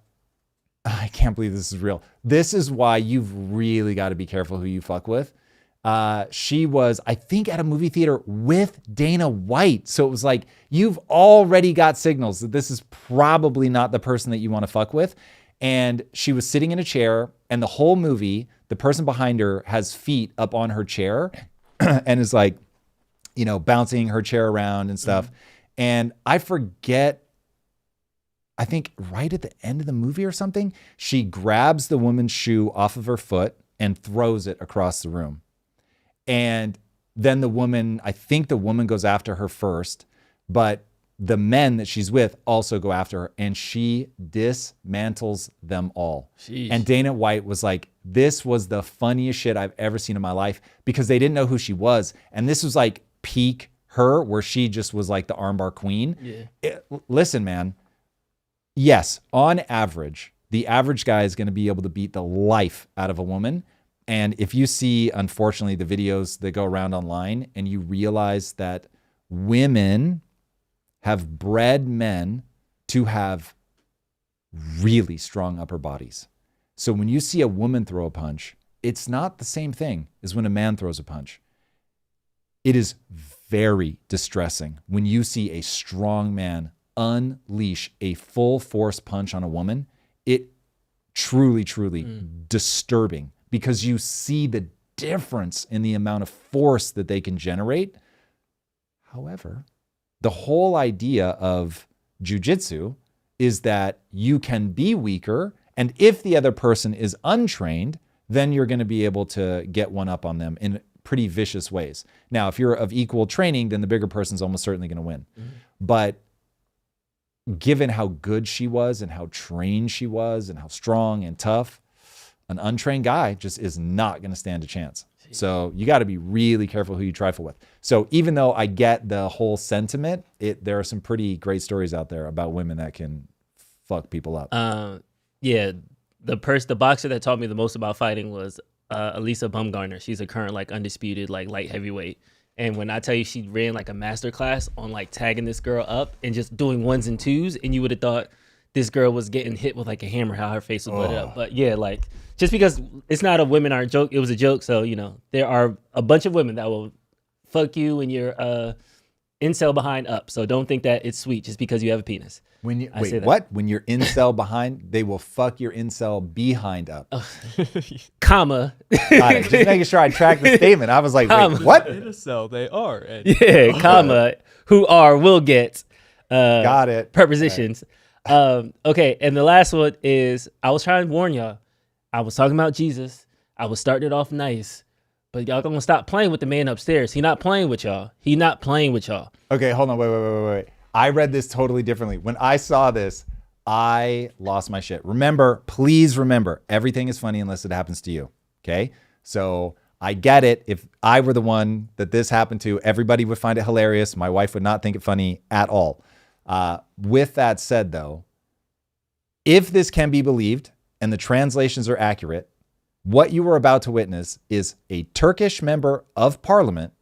can't believe this is real. This is why you've really got to be careful who you fuck with. She was, I think, at a movie theater with Dana White. So it was like, you've already got signals that this is probably not the person that you want to fuck with. And she was sitting in a chair, and the whole movie, the person behind her has feet up on her chair and is like, bouncing her chair around and stuff. And I forget, I think right at the end of the movie or something, she grabs the woman's shoe off of her foot and throws it across the room. And then I think the woman goes after her first, but the men that she's with also go after her, and she dismantles them all. Sheesh. And Dana White was like, this was the funniest shit I've ever seen in my life, because they didn't know who she was. And this was like peak her, where she just was like the armbar queen. Yeah. Listen, man. Yes, on average, the average guy is going to be able to beat the life out of a woman. And if you see, unfortunately, the videos that go around online, and you realize that women have bred men to have really strong upper bodies. So when you see a woman throw a punch, it's not the same thing as when a man throws a punch. It is very distressing when you see a strong man unleash a full force punch on a woman. It truly disturbing, because you see the difference in the amount of force that they can generate. However, the whole idea of jiu-jitsu is that you can be weaker, and if the other person is untrained, then you're going to be able to get one up on them in pretty vicious ways. Now, if you're of equal training, then the bigger person's almost certainly going to win. But given how good she was and how trained she was and how strong and tough, an untrained guy just is not going to stand a chance. So you got to be really careful who you trifle with. So even though I get the whole sentiment, there are some pretty great stories out there about women that can fuck people up. Yeah, the boxer that taught me the most about fighting was Elisa Bumgarner. She's a current undisputed light heavyweight. And when I tell you, she ran like a master class on tagging this girl up and just doing ones and twos, and you would have thought this girl was getting hit with a hammer, how her face was blooded up. But yeah, just because it's not a women aren't joke, it was a joke. So, there are a bunch of women that will fuck you and your incel behind up. So don't think that it's sweet just because you have a penis. When you're incel behind, they will fuck your incel behind up. Comma. Got it. Just making sure I tracked the statement. I was like, wait, what? Incel, they are. Yeah, comma, who are, will get. Got it. Prepositions. Right. Okay, and the last one is, I was trying to warn y'all. I was talking about Jesus. I was starting it off nice. But y'all gonna stop playing with the man upstairs. He not playing with y'all. Okay, hold on. Wait. I read this totally differently. When I saw this, I lost my shit. Please remember, everything is funny unless it happens to you. Okay? So I get it. If I were the one that this happened to, everybody would find it hilarious. My wife would not think it funny at all. With that said, though, if this can be believed and the translations are accurate, what you were about to witness is a Turkish member of parliament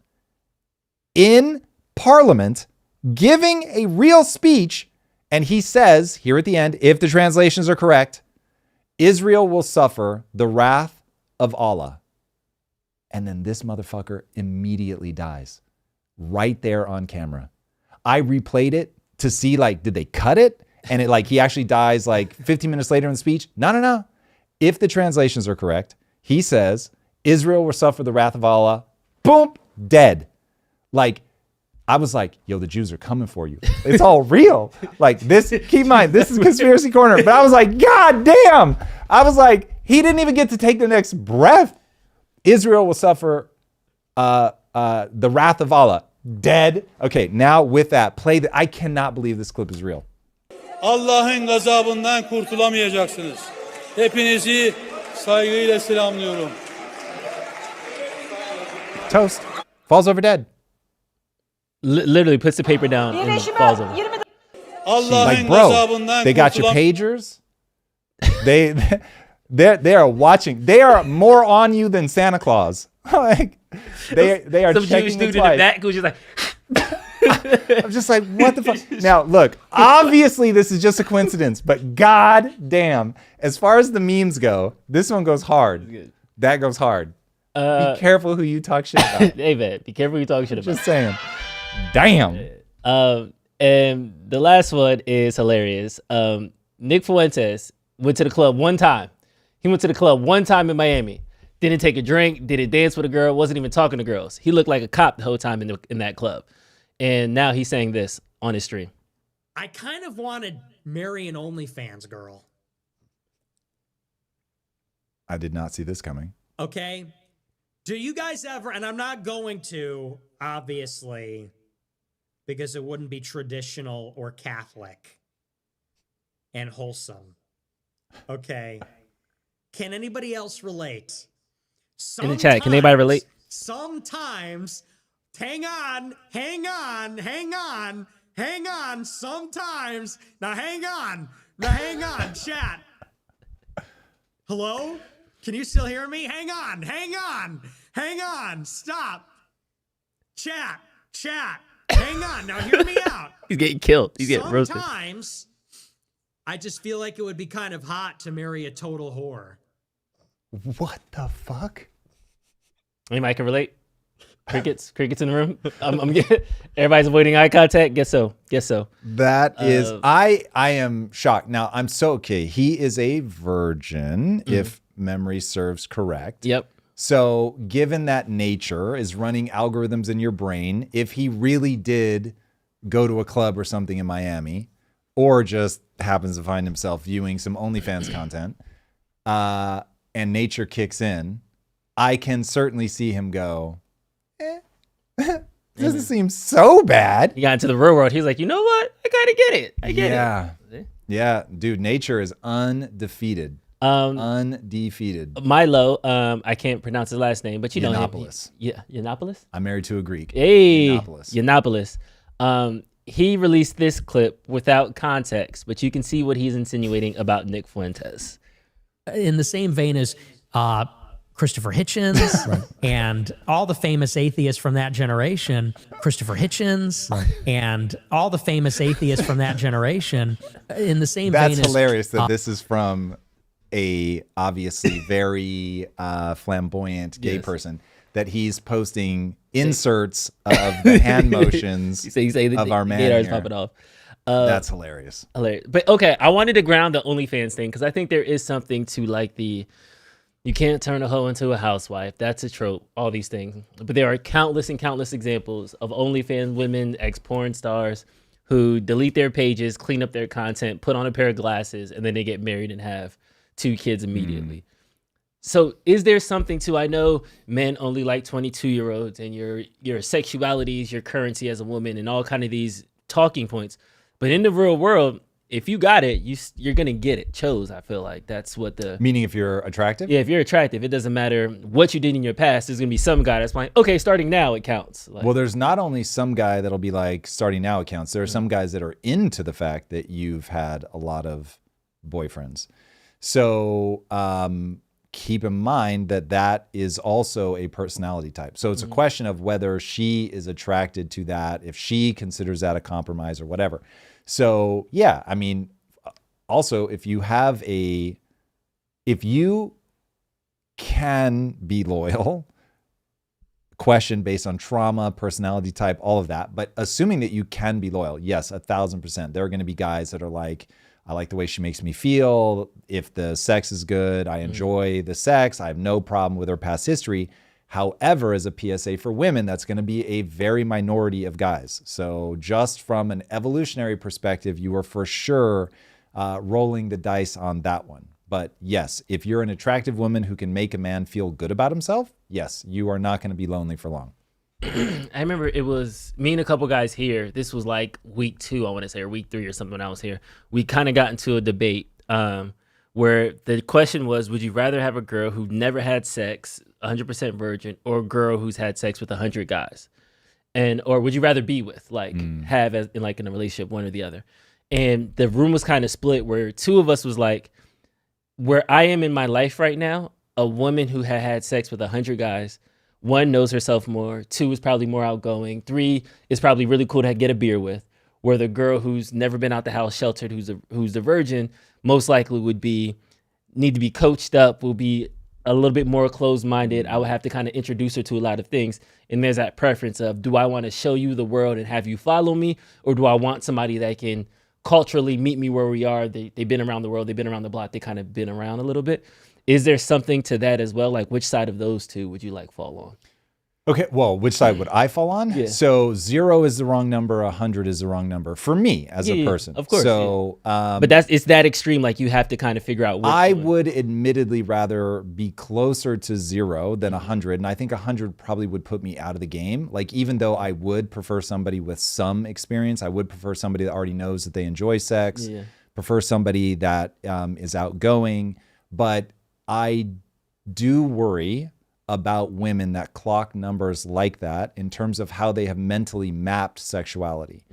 in parliament giving a real speech. And he says here at the end, if the translations are correct, Israel will suffer the wrath of Allah. And then this motherfucker immediately dies right there on camera. I replayed it to see, did they cut it? And he actually dies 15 minutes later in the speech. No. If the translations are correct, he says, Israel will suffer the wrath of Allah. Boom, dead. I was like, yo, the Jews are coming for you. It's all real. Like this, keep in mind, this is Conspiracy Corner. But I was like, God damn. I was like, he didn't even get to take the next breath. Israel will suffer the wrath of Allah. Dead. Okay, now with that, play the, I cannot believe this clip is real. Allah'ın gazabından kurtulamayacaksınız. Hepinizi saygıyla selamlıyorum. Toast. Falls over dead. Literally puts the paper down and falls over. Like, bro, they got your pagers. They are watching. They are more on you than Santa Claus. Like they are Some checking Jewish dude it in the back who's just like. I'm just like, what the fuck? Now, look, obviously this is just a coincidence, but god damn, as far as the memes go, this one goes hard. That goes hard. Be careful who you talk shit about. Hey, man, be careful who you talk shit about. Just saying. Damn. And the last one is hilarious. Nick Fuentes went to the club one time. He went to the club one time in Miami. Didn't take a drink, didn't dance with a girl, wasn't even talking to girls. He looked like a cop the whole time in that club. And now he's saying this on his stream. I kind of want to marry an OnlyFans girl. I did not see this coming. Okay. Do you guys ever, and I'm not going to, obviously, because it wouldn't be traditional or Catholic and wholesome. Okay. Can anybody else relate? In the chat, can anybody relate? Sometimes, hang on. Sometimes, now hang on, chat. Hello? Can you still hear me? Hang on, stop. Chat, hang on, now hear me out. He's getting killed. He's getting roasted. Sometimes, I just feel like it would be kind of hot to marry a total whore. What the fuck? Anybody can relate? Crickets in the room. I'm getting, everybody's avoiding eye contact. Guess so. That is, I am shocked. Now I'm so okay. He is a virgin, if memory serves correct. Yep. So given that nature is running algorithms in your brain, if he really did go to a club or something in Miami, or just happens to find himself viewing some OnlyFans content, and nature kicks in, I can certainly see him go, doesn't seem so bad. He got into the real world. He's like, you know what? I kind of get it. I get it. Yeah, dude, nature is undefeated. Undefeated. Milo, I can't pronounce his last name, but you know him. Yiannopoulos. Yiannopoulos? I'm married to a Greek. Hey, Yiannopoulos. He released this clip without context, but you can see what he's insinuating about Nick Fuentes. In the same vein as Christopher Hitchens and all the famous atheists from that generation, and all the famous atheists from that generation, in the same vein as... That's hilarious that this is from a obviously very flamboyant gay person, that he's posting inserts of the hand motions of our man here. Popping off. That's hilarious. But okay, I wanted to ground the OnlyFans thing because I think there is something to like the, you can't turn a hoe into a housewife. That's a trope, all these things. But there are countless and countless examples of OnlyFans women, ex-porn stars, who delete their pages, clean up their content, put on a pair of glasses, and then they get married and have 2 kids immediately. So is there something to, I know men only like 22-year-olds and your sexuality is your currency as a woman and all kind of these talking points. But in the real world, if you got it, you're going to get it. I feel like that's what the... Meaning if you're attractive? Yeah, if you're attractive, it doesn't matter what you did in your past. There's going to be some guy that's like, okay, starting now, it counts. Like, well, there's not only some guy that'll be like, starting now it counts. There are some guys that are into the fact that you've had a lot of boyfriends. So keep in mind that is also a personality type. So it's a question of whether she is attracted to that, if she considers that a compromise or whatever. So yeah, I mean, also if you can be loyal, question based on trauma, personality type, all of that. But assuming that you can be loyal, yes, 1,000%. There are going to be guys that are like, I like the way she makes me feel. If the sex is good, I enjoy the sex. I have no problem with her past history. However, as a PSA for women, that's going to be a very minority of guys. So just from an evolutionary perspective, you are for sure rolling the dice on that one. But yes, if you're an attractive woman who can make a man feel good about himself, yes, you are not going to be lonely for long. I remember it was me and a couple guys here. This was like week 2, I want to say, or week 3 or something when I was here. We kind of got into a debate where the question was, would you rather have a girl who never had sex, 100% virgin, or a girl who's had sex with 100 guys? Or would you rather be with, like, have as, in a relationship, one or the other? And the room was kind of split where 2 of us was like, where I am in my life right now, a woman who had sex with 100 guys, 1 knows herself more, 2 is probably more outgoing, 3 is probably really cool to get a beer with, where the girl who's never been out the house, sheltered, who's the virgin, most likely would need to be coached up, will be a little bit more closed-minded. I would have to kind of introduce her to a lot of things. And there's that preference of, do I want to show you the world and have you follow me? Or do I want somebody that can culturally meet me where we are? They've been around the world, they've been around the block, they kind of been around a little bit. Is there something to that as well? Like, which side of those 2 would you like fall on? Okay, well, which side would I fall on? Yeah. So 0 is the wrong number, 100 is the wrong number for me as a person. Of course. So, but it's that extreme. Like, you have to kind of figure out which I one. would admittedly rather be closer to 0 than 100. And I think 100 probably would put me out of the game. Like, even though I would prefer somebody with some experience, I would prefer somebody that already knows that they enjoy sex, prefer somebody that is outgoing. But I do worry about women that clock numbers like that in terms of how they have mentally mapped sexuality.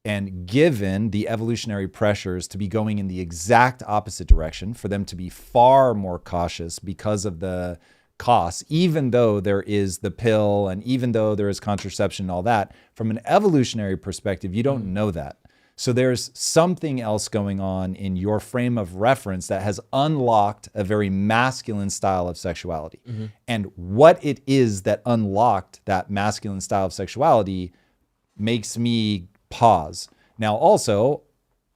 And given the evolutionary pressures to be going in the exact opposite direction, for them to be far more cautious because of the costs, even though there is the pill and even though there is contraception and all that, from an evolutionary perspective, you don't know that. So there's something else going on in your frame of reference that has unlocked a very masculine style of sexuality. And what it is that unlocked that masculine style of sexuality makes me pause. Now, also,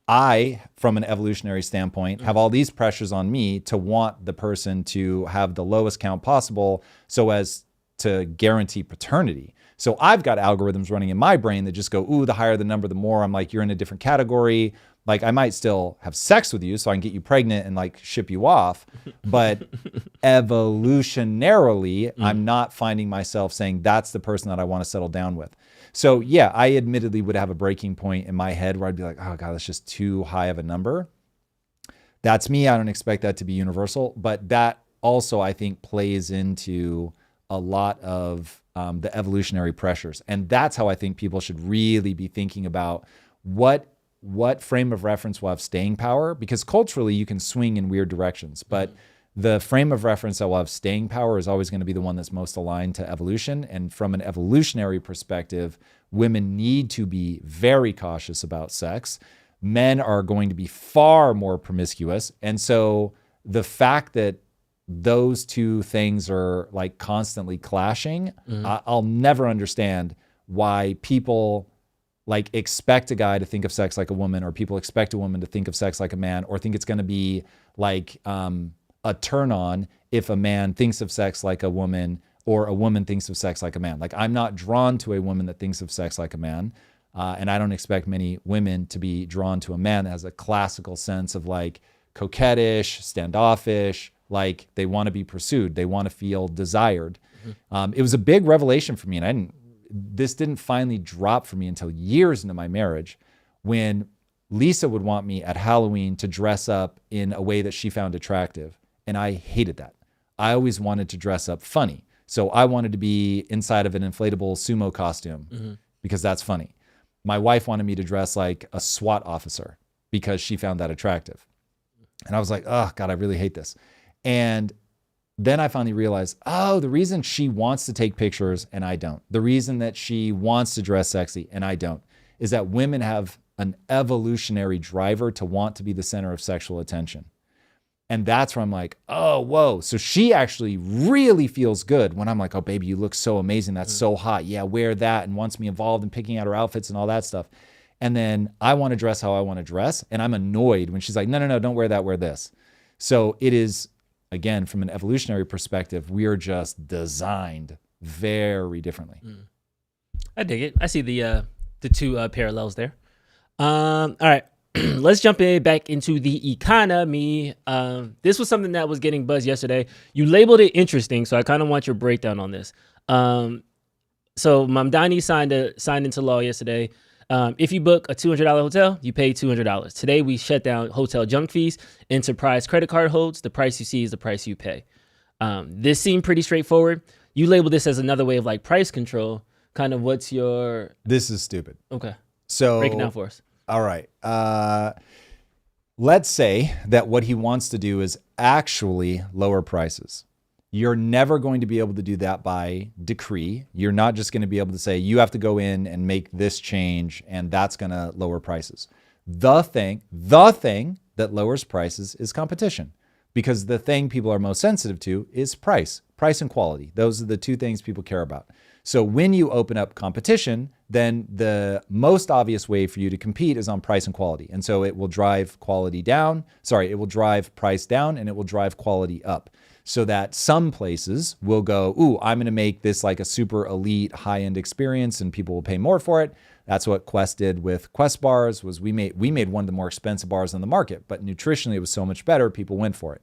I, from an evolutionary standpoint, have all these pressures on me to want the person to have the lowest count possible so as to guarantee paternity. So I've got algorithms running in my brain that just go, ooh, the higher the number, the more. I'm like, you're in a different category. Like, I might still have sex with you so I can get you pregnant and like ship you off. But evolutionarily, I'm not finding myself saying that's the person that I want to settle down with. So yeah, I admittedly would have a breaking point in my head where I'd be like, oh God, that's just too high of a number. That's me. I don't expect that to be universal. But that also, I think, plays into a lot of the evolutionary pressures. And that's how I think people should really be thinking about what frame of reference will have staying power, because culturally you can swing in weird directions, but the frame of reference that will have staying power is always going to be the one that's most aligned to evolution. And from an evolutionary perspective, women need to be very cautious about sex. Men are going to be far more promiscuous. And so the fact that those 2 things are like constantly clashing, I'll never understand why people like expect a guy to think of sex like a woman, or people expect a woman to think of sex like a man, or think it's going to be like a turn on if a man thinks of sex like a woman or a woman thinks of sex like a man. Like, I'm not drawn to a woman that thinks of sex like a man. And I don't expect many women to be drawn to a man that has a classical sense of like coquettish, standoffish, like they want to be pursued. They want to feel desired. It was a big revelation for me. And this didn't finally drop for me until years into my marriage, when Lisa would want me at Halloween to dress up in a way that she found attractive. And I hated that. I always wanted to dress up funny. So I wanted to be inside of an inflatable sumo costume because that's funny. My wife wanted me to dress like a SWAT officer because she found that attractive. And I was like, oh God, I really hate this. And then I finally realized, oh, the reason she wants to take pictures and I don't, the reason that she wants to dress sexy and I don't, is that women have an evolutionary driver to want to be the center of sexual attention. And that's where I'm like, oh, whoa. So she actually really feels good when I'm like, oh, baby, you look so amazing. That's so hot. Yeah, wear that. And wants me involved in picking out her outfits and all that stuff. And then I want to dress how I want to dress. And I'm annoyed when she's like, no, don't wear that, wear this. So it is again, from an evolutionary perspective, we are just designed very differently. I dig it. I see the two parallels there. All right. Let's jump back into the economy. This was something that was getting buzz yesterday. You labeled it interesting, so I kind of want your breakdown on this. So Mamdani signed into law yesterday. If you book a $200 hotel, you pay $200. Today, we shut down hotel junk fees. Enterprise credit card holds. The price you see is the price you pay. This seemed pretty straightforward. You label this as another way of like price control. Kind of what's your... This is stupid. Okay. So break it down for us. All right. Let's say that what he wants to do is actually lower prices. You're never going to be able to do that by decree. You're not just going to be able to say, you have to go in and make this change, and that's going to lower prices. The thing that lowers prices is competition, because the thing people are most sensitive to is price and quality. Those are the two things people care about. So when you open up competition, then the most obvious way for you to compete is on price and quality. And so it will drive quality down. Sorry, it will drive price down, and it will drive quality up. So that some places will go, ooh, I'm going to make this like a super elite high-end experience and people will pay more for it. That's what Quest did with Quest bars. Was we made one of the more expensive bars on the market, but nutritionally it was so much better, people went for it.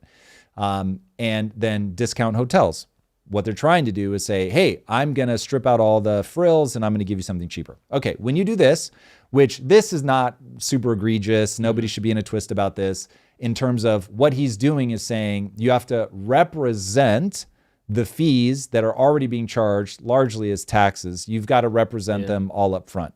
And then discount hotels. What they're trying to do is say, hey, I'm going to strip out all the frills and I'm going to give you something cheaper. Okay, when you do this, which this is not super egregious, nobody should be in a twist about this. In terms of what he's doing is saying you have to represent the fees that are already being charged largely as taxes. You've got to represent them all up front.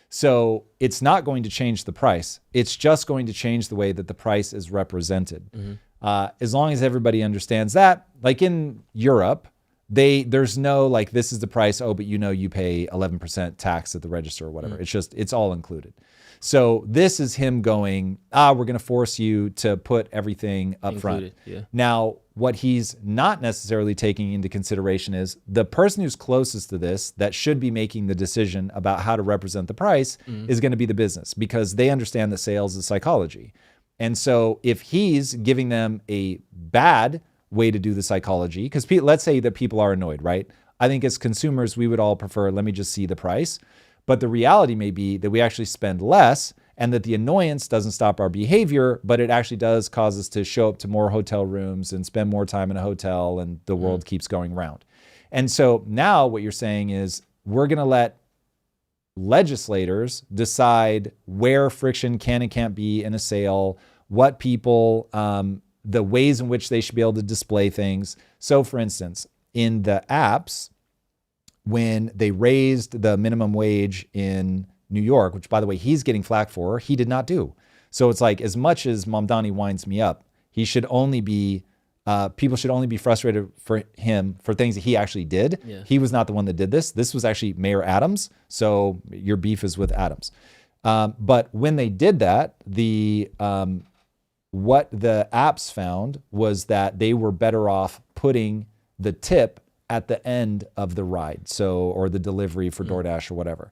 So it's not going to change the price. It's just going to change the way that the price is represented. As long as everybody understands that, like in Europe, there's no like, this is the price. Oh, but you pay 11% tax at the register or whatever. It's all included. So this is him going, we're going to force you to put everything up front. Now, what he's not necessarily taking into consideration is the person who's closest to this that should be making the decision about how to represent the price is going to be the business, because they understand that sales is psychology. And so if he's giving them a bad way to do the psychology, because let's say that people are annoyed, right? I think as consumers, we would all prefer, let me just see the price. But the reality may be that we actually spend less and that the annoyance doesn't stop our behavior, but it actually does cause us to show up to more hotel rooms and spend more time in a hotel, and the world keeps going round. And so now what you're saying is we're going to let legislators decide where friction can and can't be in a sale, what people, the ways in which they should be able to display things. So for instance, in the apps, when they raised the minimum wage in New York, which by the way, he's getting flack for, he did not do. So it's like, as much as Mamdani winds me up, he should only be, people should only be frustrated for him for things that he actually did. He was not the one that did this. This was actually Mayor Adams. So your beef is with Adams. But when they did that, what the apps found was that they were better off putting the tip at the end of the ride, or the delivery for DoorDash or whatever.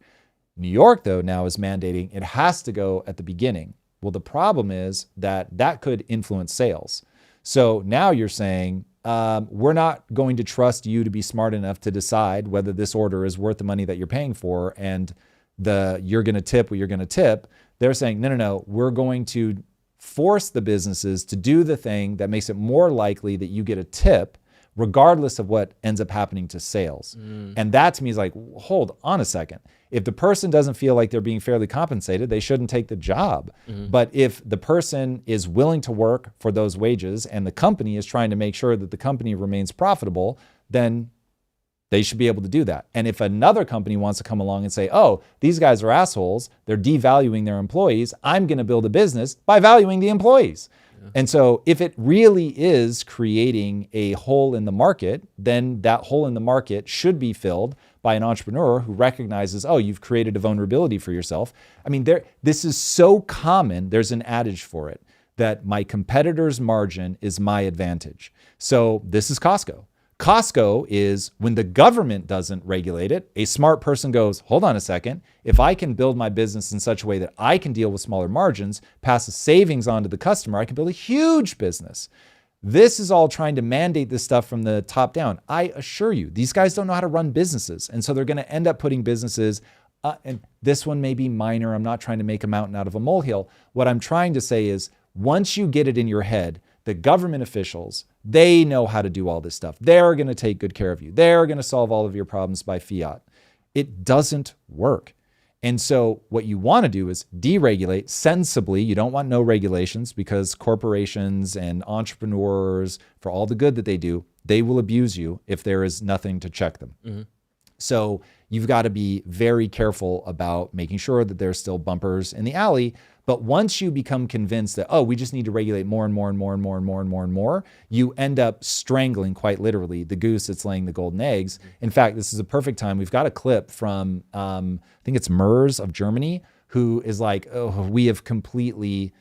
New York, though, now is mandating it has to go at the beginning. Well, the problem is that could influence sales. So now you're saying, we're not going to trust you to be smart enough to decide whether this order is worth the money that you're paying for, and you're going to tip what you're going to tip. They're saying, no, we're going to force the businesses to do the thing that makes it more likely that you get a tip, regardless of what ends up happening to sales. And that to me is like, hold on a second. If the person doesn't feel like they're being fairly compensated, they shouldn't take the job. But if the person is willing to work for those wages and the company is trying to make sure that the company remains profitable, then they should be able to do that. And if another company wants to come along and say, oh, these guys are assholes, they're devaluing their employees, I'm going to build a business by valuing the employees. And so if it really is creating a hole in the market, then that hole in the market should be filled by an entrepreneur who recognizes, oh, you've created a vulnerability for yourself. I mean, this is so common. There's an adage for it, that my competitor's margin is my advantage. So this is Costco. Costco is, when the government doesn't regulate it, a smart person goes, hold on a second. If I can build my business in such a way that I can deal with smaller margins, pass the savings on to the customer, I can build a huge business. This is all trying to mandate this stuff from the top down. I assure you, these guys don't know how to run businesses. And so they're going to end up putting businesses, and this one may be minor. I'm not trying to make a mountain out of a molehill. What I'm trying to say is, once you get it in your head, the government officials, they know how to do all this stuff. They're going to take good care of you. They're going to solve all of your problems by fiat. It doesn't work. And so what you want to do is deregulate sensibly. You don't want no regulations, because corporations and entrepreneurs, for all the good that they do, they will abuse you if there is nothing to check them. Mm-hmm. So you've got to be very careful about making sure that there's still bumpers in the alley. But once you become convinced that, oh, we just need to regulate more and more and more and more and more and more and more, you end up strangling, quite literally, the goose that's laying the golden eggs. In fact, this is a perfect time. We've got a clip from, I think it's Merz of Germany, who is like, oh, we have completely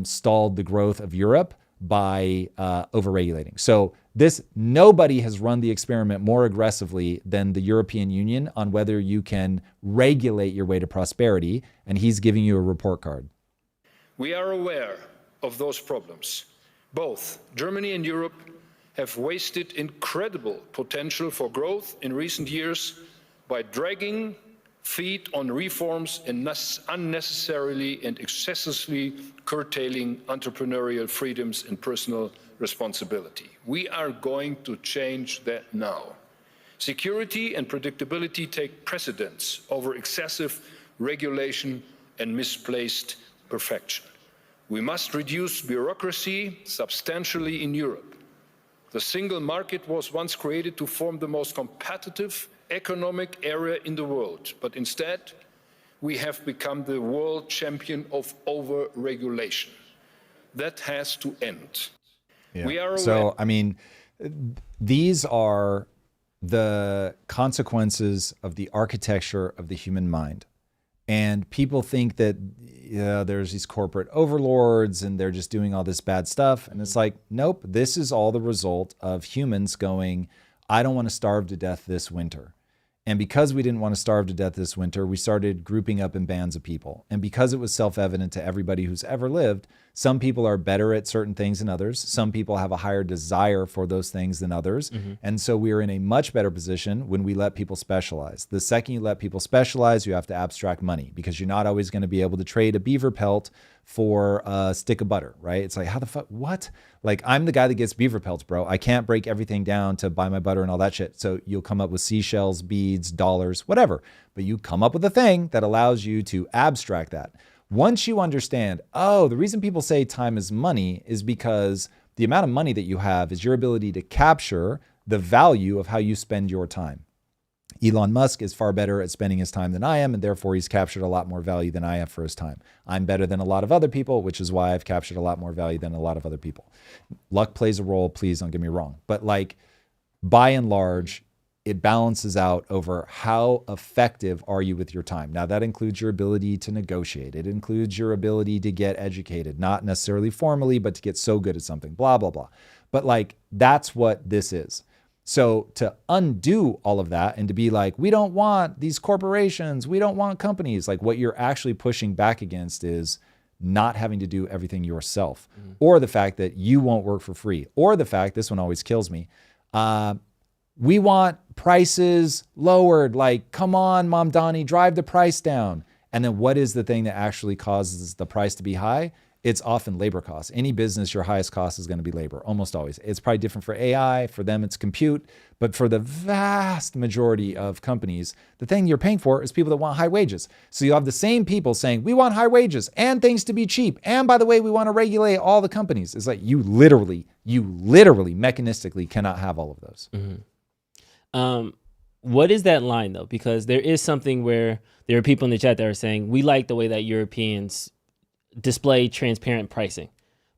stalled the growth of Europe by overregulating. So nobody has run the experiment more aggressively than the European Union on whether you can regulate your way to prosperity. And he's giving you a report card. We are aware of those problems. Both Germany and Europe have wasted incredible potential for growth in recent years by dragging feet on reforms and unnecessarily and excessively curtailing entrepreneurial freedoms and personal responsibility. We are going to change that now. Security and predictability take precedence over excessive regulation and misplaced perfection. We must reduce bureaucracy substantially in Europe. The single market was once created to form the most competitive economic area in the world, but instead we have become the world champion of over-regulation. That has to end. Yeah. We are aware. So, I mean, these are the consequences of the architecture of the human mind. And people think that there's these corporate overlords and they're just doing all this bad stuff. And it's like, nope, this is all the result of humans going, I don't want to starve to death this winter. And because we didn't want to starve to death this winter, we started grouping up in bands of people. And because it was self-evident to everybody who's ever lived, some people are better at certain things than others. Some people have a higher desire for those things than others. Mm-hmm. And so we're in a much better position when we let people specialize. The second you let people specialize, you have to abstract money, because you're not always going to be able to trade a beaver pelt for a stick of butter, right? It's like, how the fuck, what? Like, I'm the guy that gets beaver pelts, bro. I can't break everything down to buy my butter and all that shit. So you'll come up with seashells, beads, dollars, whatever. But you come up with a thing that allows you to abstract that. Once you understand, oh, the reason people say time is money is because the amount of money that you have is your ability to capture the value of how you spend your time. Elon Musk is far better at spending his time than I am, and therefore he's captured a lot more value than I have for his time. I'm better than a lot of other people, which is why I've captured a lot more value than a lot of other people. Luck plays a role, please don't get me wrong. But like, by and large, it balances out over how effective are you with your time. Now, that includes your ability to negotiate. It includes your ability to get educated, not necessarily formally, but to get so good at something, blah, blah, blah. But like, that's what this is. So to undo all of that and to be like, we don't want these corporations, we don't want companies, like what you're actually pushing back against is not having to do everything yourself, or the fact that you won't work for free, or the fact, this one always kills me, we want prices lowered. Like, come on, Mom Donnie, drive the price down. And then what is the thing that actually causes the price to be high? It's often labor costs. Any business, your highest cost is going to be labor, almost always. It's probably different for AI. For them, it's compute. But for the vast majority of companies, the thing you're paying for is people that want high wages. So you have the same people saying, we want high wages and things to be cheap. And by the way, we want to regulate all the companies. It's like you literally mechanistically cannot have all of those. Mm-hmm. What is that line, though? Because there is something where there are people in the chat that are saying, we like the way that Europeans display transparent pricing.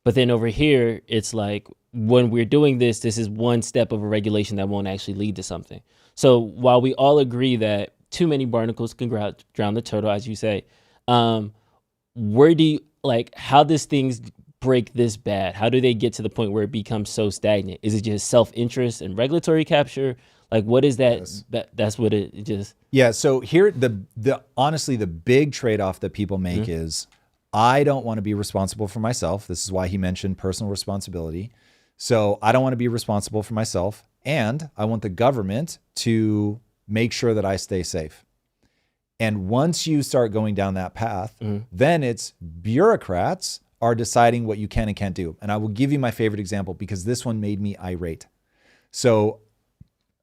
But then over here, it's like, when we're doing this, this is one step of a regulation that won't actually lead to something. So while we all agree that too many barnacles can drown the turtle, as you say, where do you, like, how does things break this bad? How do they get to the point where it becomes so stagnant? Is it just self-interest and regulatory capture? Like, what is that? Yes. That's what it just. Yeah. So here, the honestly, the big trade-off that people make is, I don't want to be responsible for myself. This is why he mentioned personal responsibility. So I don't want to be responsible for myself, and I want the government to make sure that I stay safe. And once you start going down that path, then it's bureaucrats are deciding what you can and can't do. And I will give you my favorite example because this one made me irate. So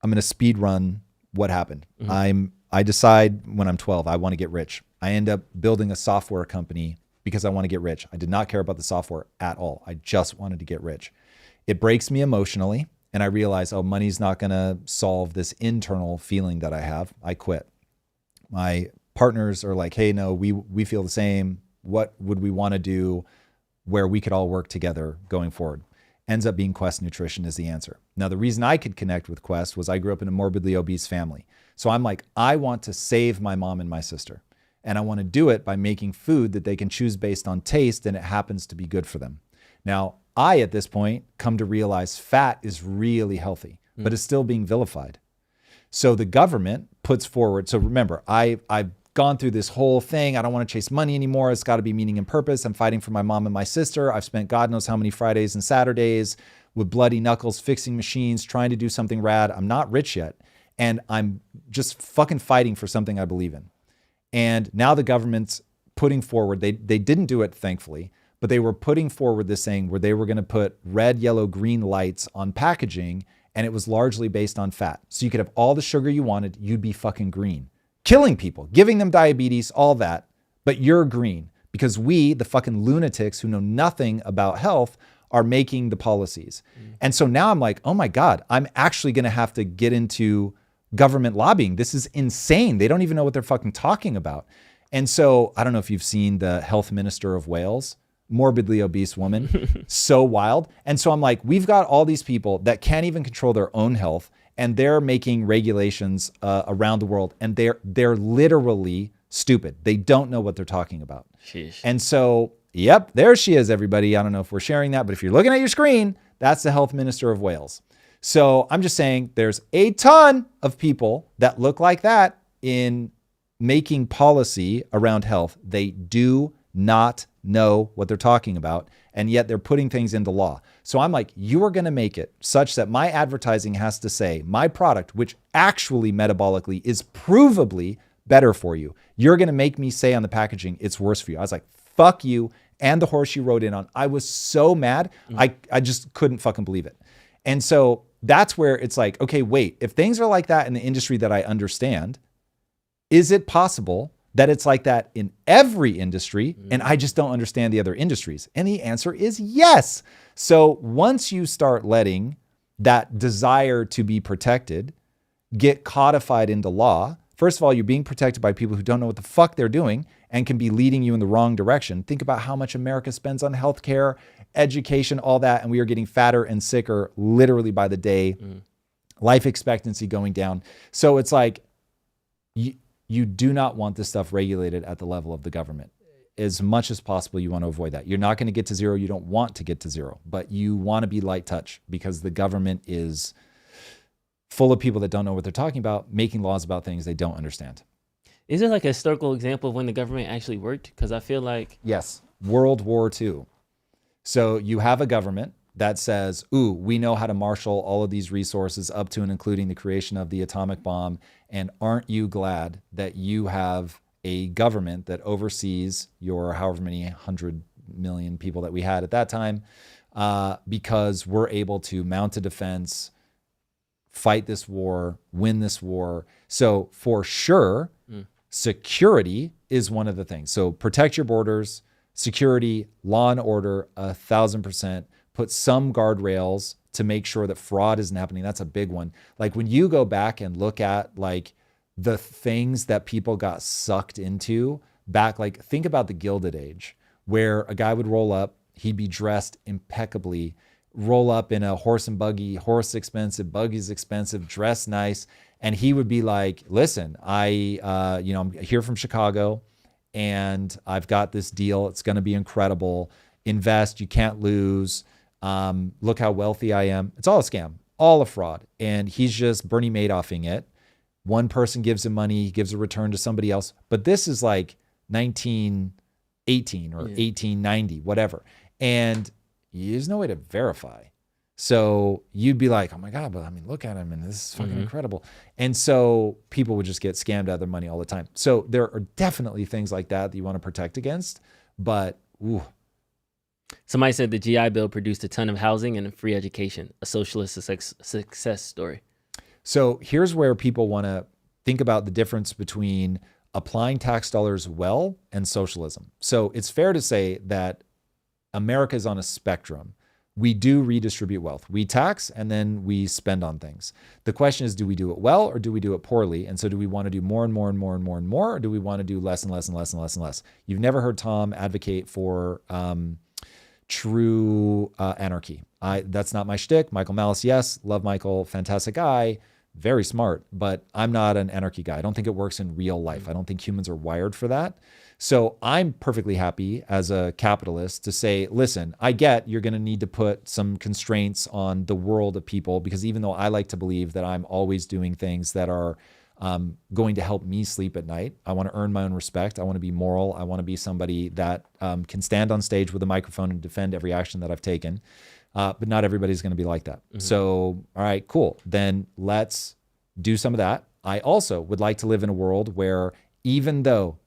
I'm going to speed run what happened. I decide when I'm 12, I want to get rich. I end up building a software company because I want to get rich. I did not care about the software at all. I just wanted to get rich. It breaks me emotionally. And I realize, oh, money's not going to solve this internal feeling that I have. I quit. My partners are like, hey, no, we feel the same. What would we want to do where we could all work together going forward? Ends up being Quest Nutrition is the answer. Now, the reason I could connect with Quest was I grew up in a morbidly obese family. So I'm like, I want to save my mom and my sister. And I want to do it by making food that they can choose based on taste and it happens to be good for them. Now, I, at this point, come to realize fat is really healthy, but it's still being vilified. So the government puts forward, so remember, I've gone through this whole thing. I don't want to chase money anymore. It's got to be meaning and purpose. I'm fighting for my mom and my sister. I've spent God knows how many Fridays and Saturdays with bloody knuckles, fixing machines, trying to do something rad. I'm not rich yet. And I'm just fucking fighting for something I believe in. And now the government's putting forward, they didn't do it, thankfully, but they were putting forward this thing where they were going to put red, yellow, green lights on packaging, and it was largely based on fat. So you could have all the sugar you wanted, you'd be fucking green. Killing people, giving them diabetes, all that, but you're green because we, the fucking lunatics who know nothing about health, are making the policies. And so now I'm like, oh my God, I'm actually going to have to get into government lobbying. This is insane. They don't even know what they're fucking talking about. And so I don't know if you've seen the health minister of Wales, morbidly obese woman, so wild. And so I'm like, we've got all these people that can't even control their own health, and they're making regulations around the world, and they're literally stupid. They don't know what they're talking about. Sheesh. And so, yep, there she is, everybody. I don't know if we're sharing that, but if you're looking at your screen, that's the health minister of Wales. So I'm just saying there's a ton of people that look like that in making policy around health. They do not know what they're talking about, and yet they're putting things into law. So I'm like, you are going to make it such that my advertising has to say my product, which actually metabolically is provably better for you, you're going to make me say on the packaging, it's worse for you. I was like, fuck you and the horse you rode in on. I was so mad. I just couldn't fucking believe it. And so that's where it's like, okay, wait, if things are like that in the industry that I understand, is it possible that it's like that in every industry and I just don't understand the other industries? And the answer is yes. So once you start letting that desire to be protected get codified into law, first of all, you're being protected by people who don't know what the fuck they're doing and can be leading you in the wrong direction. Think about how much America spends on healthcare, education, all that, and we are getting fatter and sicker literally by the day. Life expectancy going down. So it's like, you do not want this stuff regulated at the level of the government. As much as possible, you want to avoid that. You're not going to get to zero. You don't want to get to zero, but you want to be light touch because the government is full of people that don't know what they're talking about, making laws about things they don't understand. Is there like a historical example of when the government actually worked? Because I feel like... Yes, World War II. So you have a government that says, ooh, we know how to marshal all of these resources up to and including the creation of the atomic bomb. And aren't you glad that you have a government that oversees your however many 100 million people that we had at that time, because we're able to mount a defense, fight this war, win this war. So for sure, security is one of the things. So protect your borders, security, law and order, 1,000%. Put some guardrails to make sure that fraud isn't happening. That's a big one. Like when you go back and look at like the things that people got sucked into back, like think about the Gilded Age where a guy would roll up, he'd be dressed impeccably, roll up in a horse and buggy, horse expensive, buggy's expensive, dress nice. And he would be like, listen, I'm here from Chicago and I've got this deal. It's going to be incredible. Invest, you can't lose. Look how wealthy I am. It's all a scam, all a fraud. And he's just Bernie Madoffing it. One person gives him money, he gives a return to somebody else. But this is like 1918 or 1890, whatever. And there's no way to verify. So you'd be like, oh my God, but I mean, look at him and this is fucking incredible. And so people would just get scammed out of their money all the time. So there are definitely things like that you want to protect against, but ooh. Somebody said the GI Bill produced a ton of housing and free education, a socialist success story. So here's where people want to think about the difference between applying tax dollars well and socialism. So it's fair to say that America is on a spectrum. We do redistribute wealth. We tax and then we spend on things. The question is, do we do it well or do we do it poorly? And so do we want to do more and more and more and more and more, or do we want to do less and less and less and less and less? You've never heard Tom advocate for true anarchy. That's not my shtick. Michael Malice, yes. Love Michael. Fantastic guy. Very smart. But I'm not an anarchy guy. I don't think it works in real life. I don't think humans are wired for that. So I'm perfectly happy as a capitalist to say, listen, I get you're going to need to put some constraints on the world of people, because even though I like to believe that I'm always doing things that are going to help me sleep at night, I want to earn my own respect. I want to be moral. I want to be somebody that can stand on stage with a microphone and defend every action that I've taken. But not everybody's going to be like that. So, all right, cool. Then let's do some of that. I also would like to live in a world where even though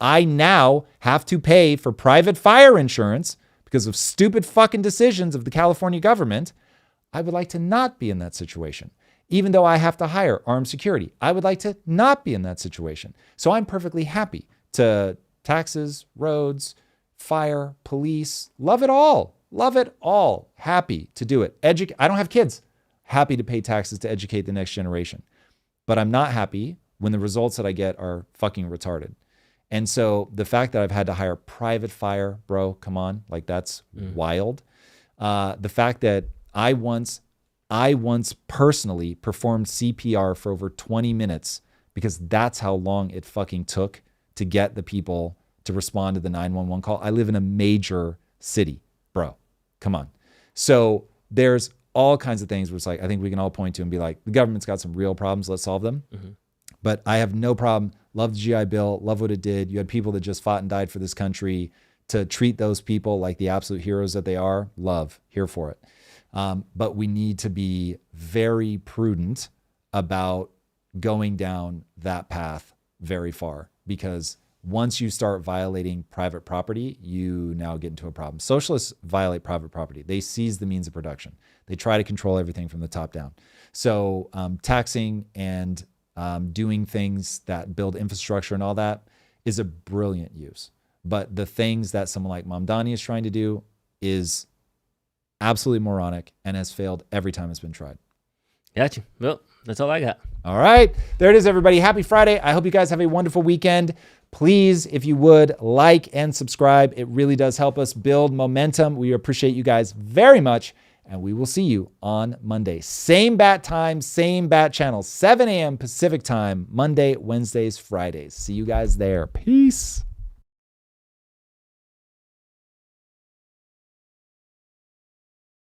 I now have to pay for private fire insurance because of stupid fucking decisions of the California government, I would like to not be in that situation. Even though I have to hire armed security, I would like to not be in that situation. So I'm perfectly happy to taxes, roads, fire, police, love it all. Love it all. Happy to do it. I don't have kids. Happy to pay taxes to educate the next generation. But I'm not happy when the results that I get are fucking retarded. And so the fact that I've had to hire private fire, bro, come on, like that's wild. The fact that I once personally performed CPR for over 20 minutes because that's how long it fucking took to get the people to respond to the 911 call. I live in a major city, bro. Come on. So there's all kinds of things where it's like, I think we can all point to and be like, the government's got some real problems. Let's solve them. But I have no problem. Love the GI Bill. Love what it did. You had people that just fought and died for this country. To treat those people like the absolute heroes that they are, love, here for it. But we need to be very prudent about going down that path very far, because once you start violating private property, you now get into a problem. Socialists violate private property. They seize the means of production. They try to control everything from the top down. So taxing and doing things that build infrastructure and all that is a brilliant use. But the things that someone like Mamdani is trying to do is absolutely moronic and has failed every time it's been tried. Got you. Well, that's all I got. All right. There it is, everybody. Happy Friday. I hope you guys have a wonderful weekend. Please, if you would, like and subscribe. It really does help us build momentum. We appreciate you guys very much. And we will see you on Monday. Same bat time, same bat channel, 7 a.m. Pacific time, Monday, Wednesdays, Fridays. See you guys there. Peace.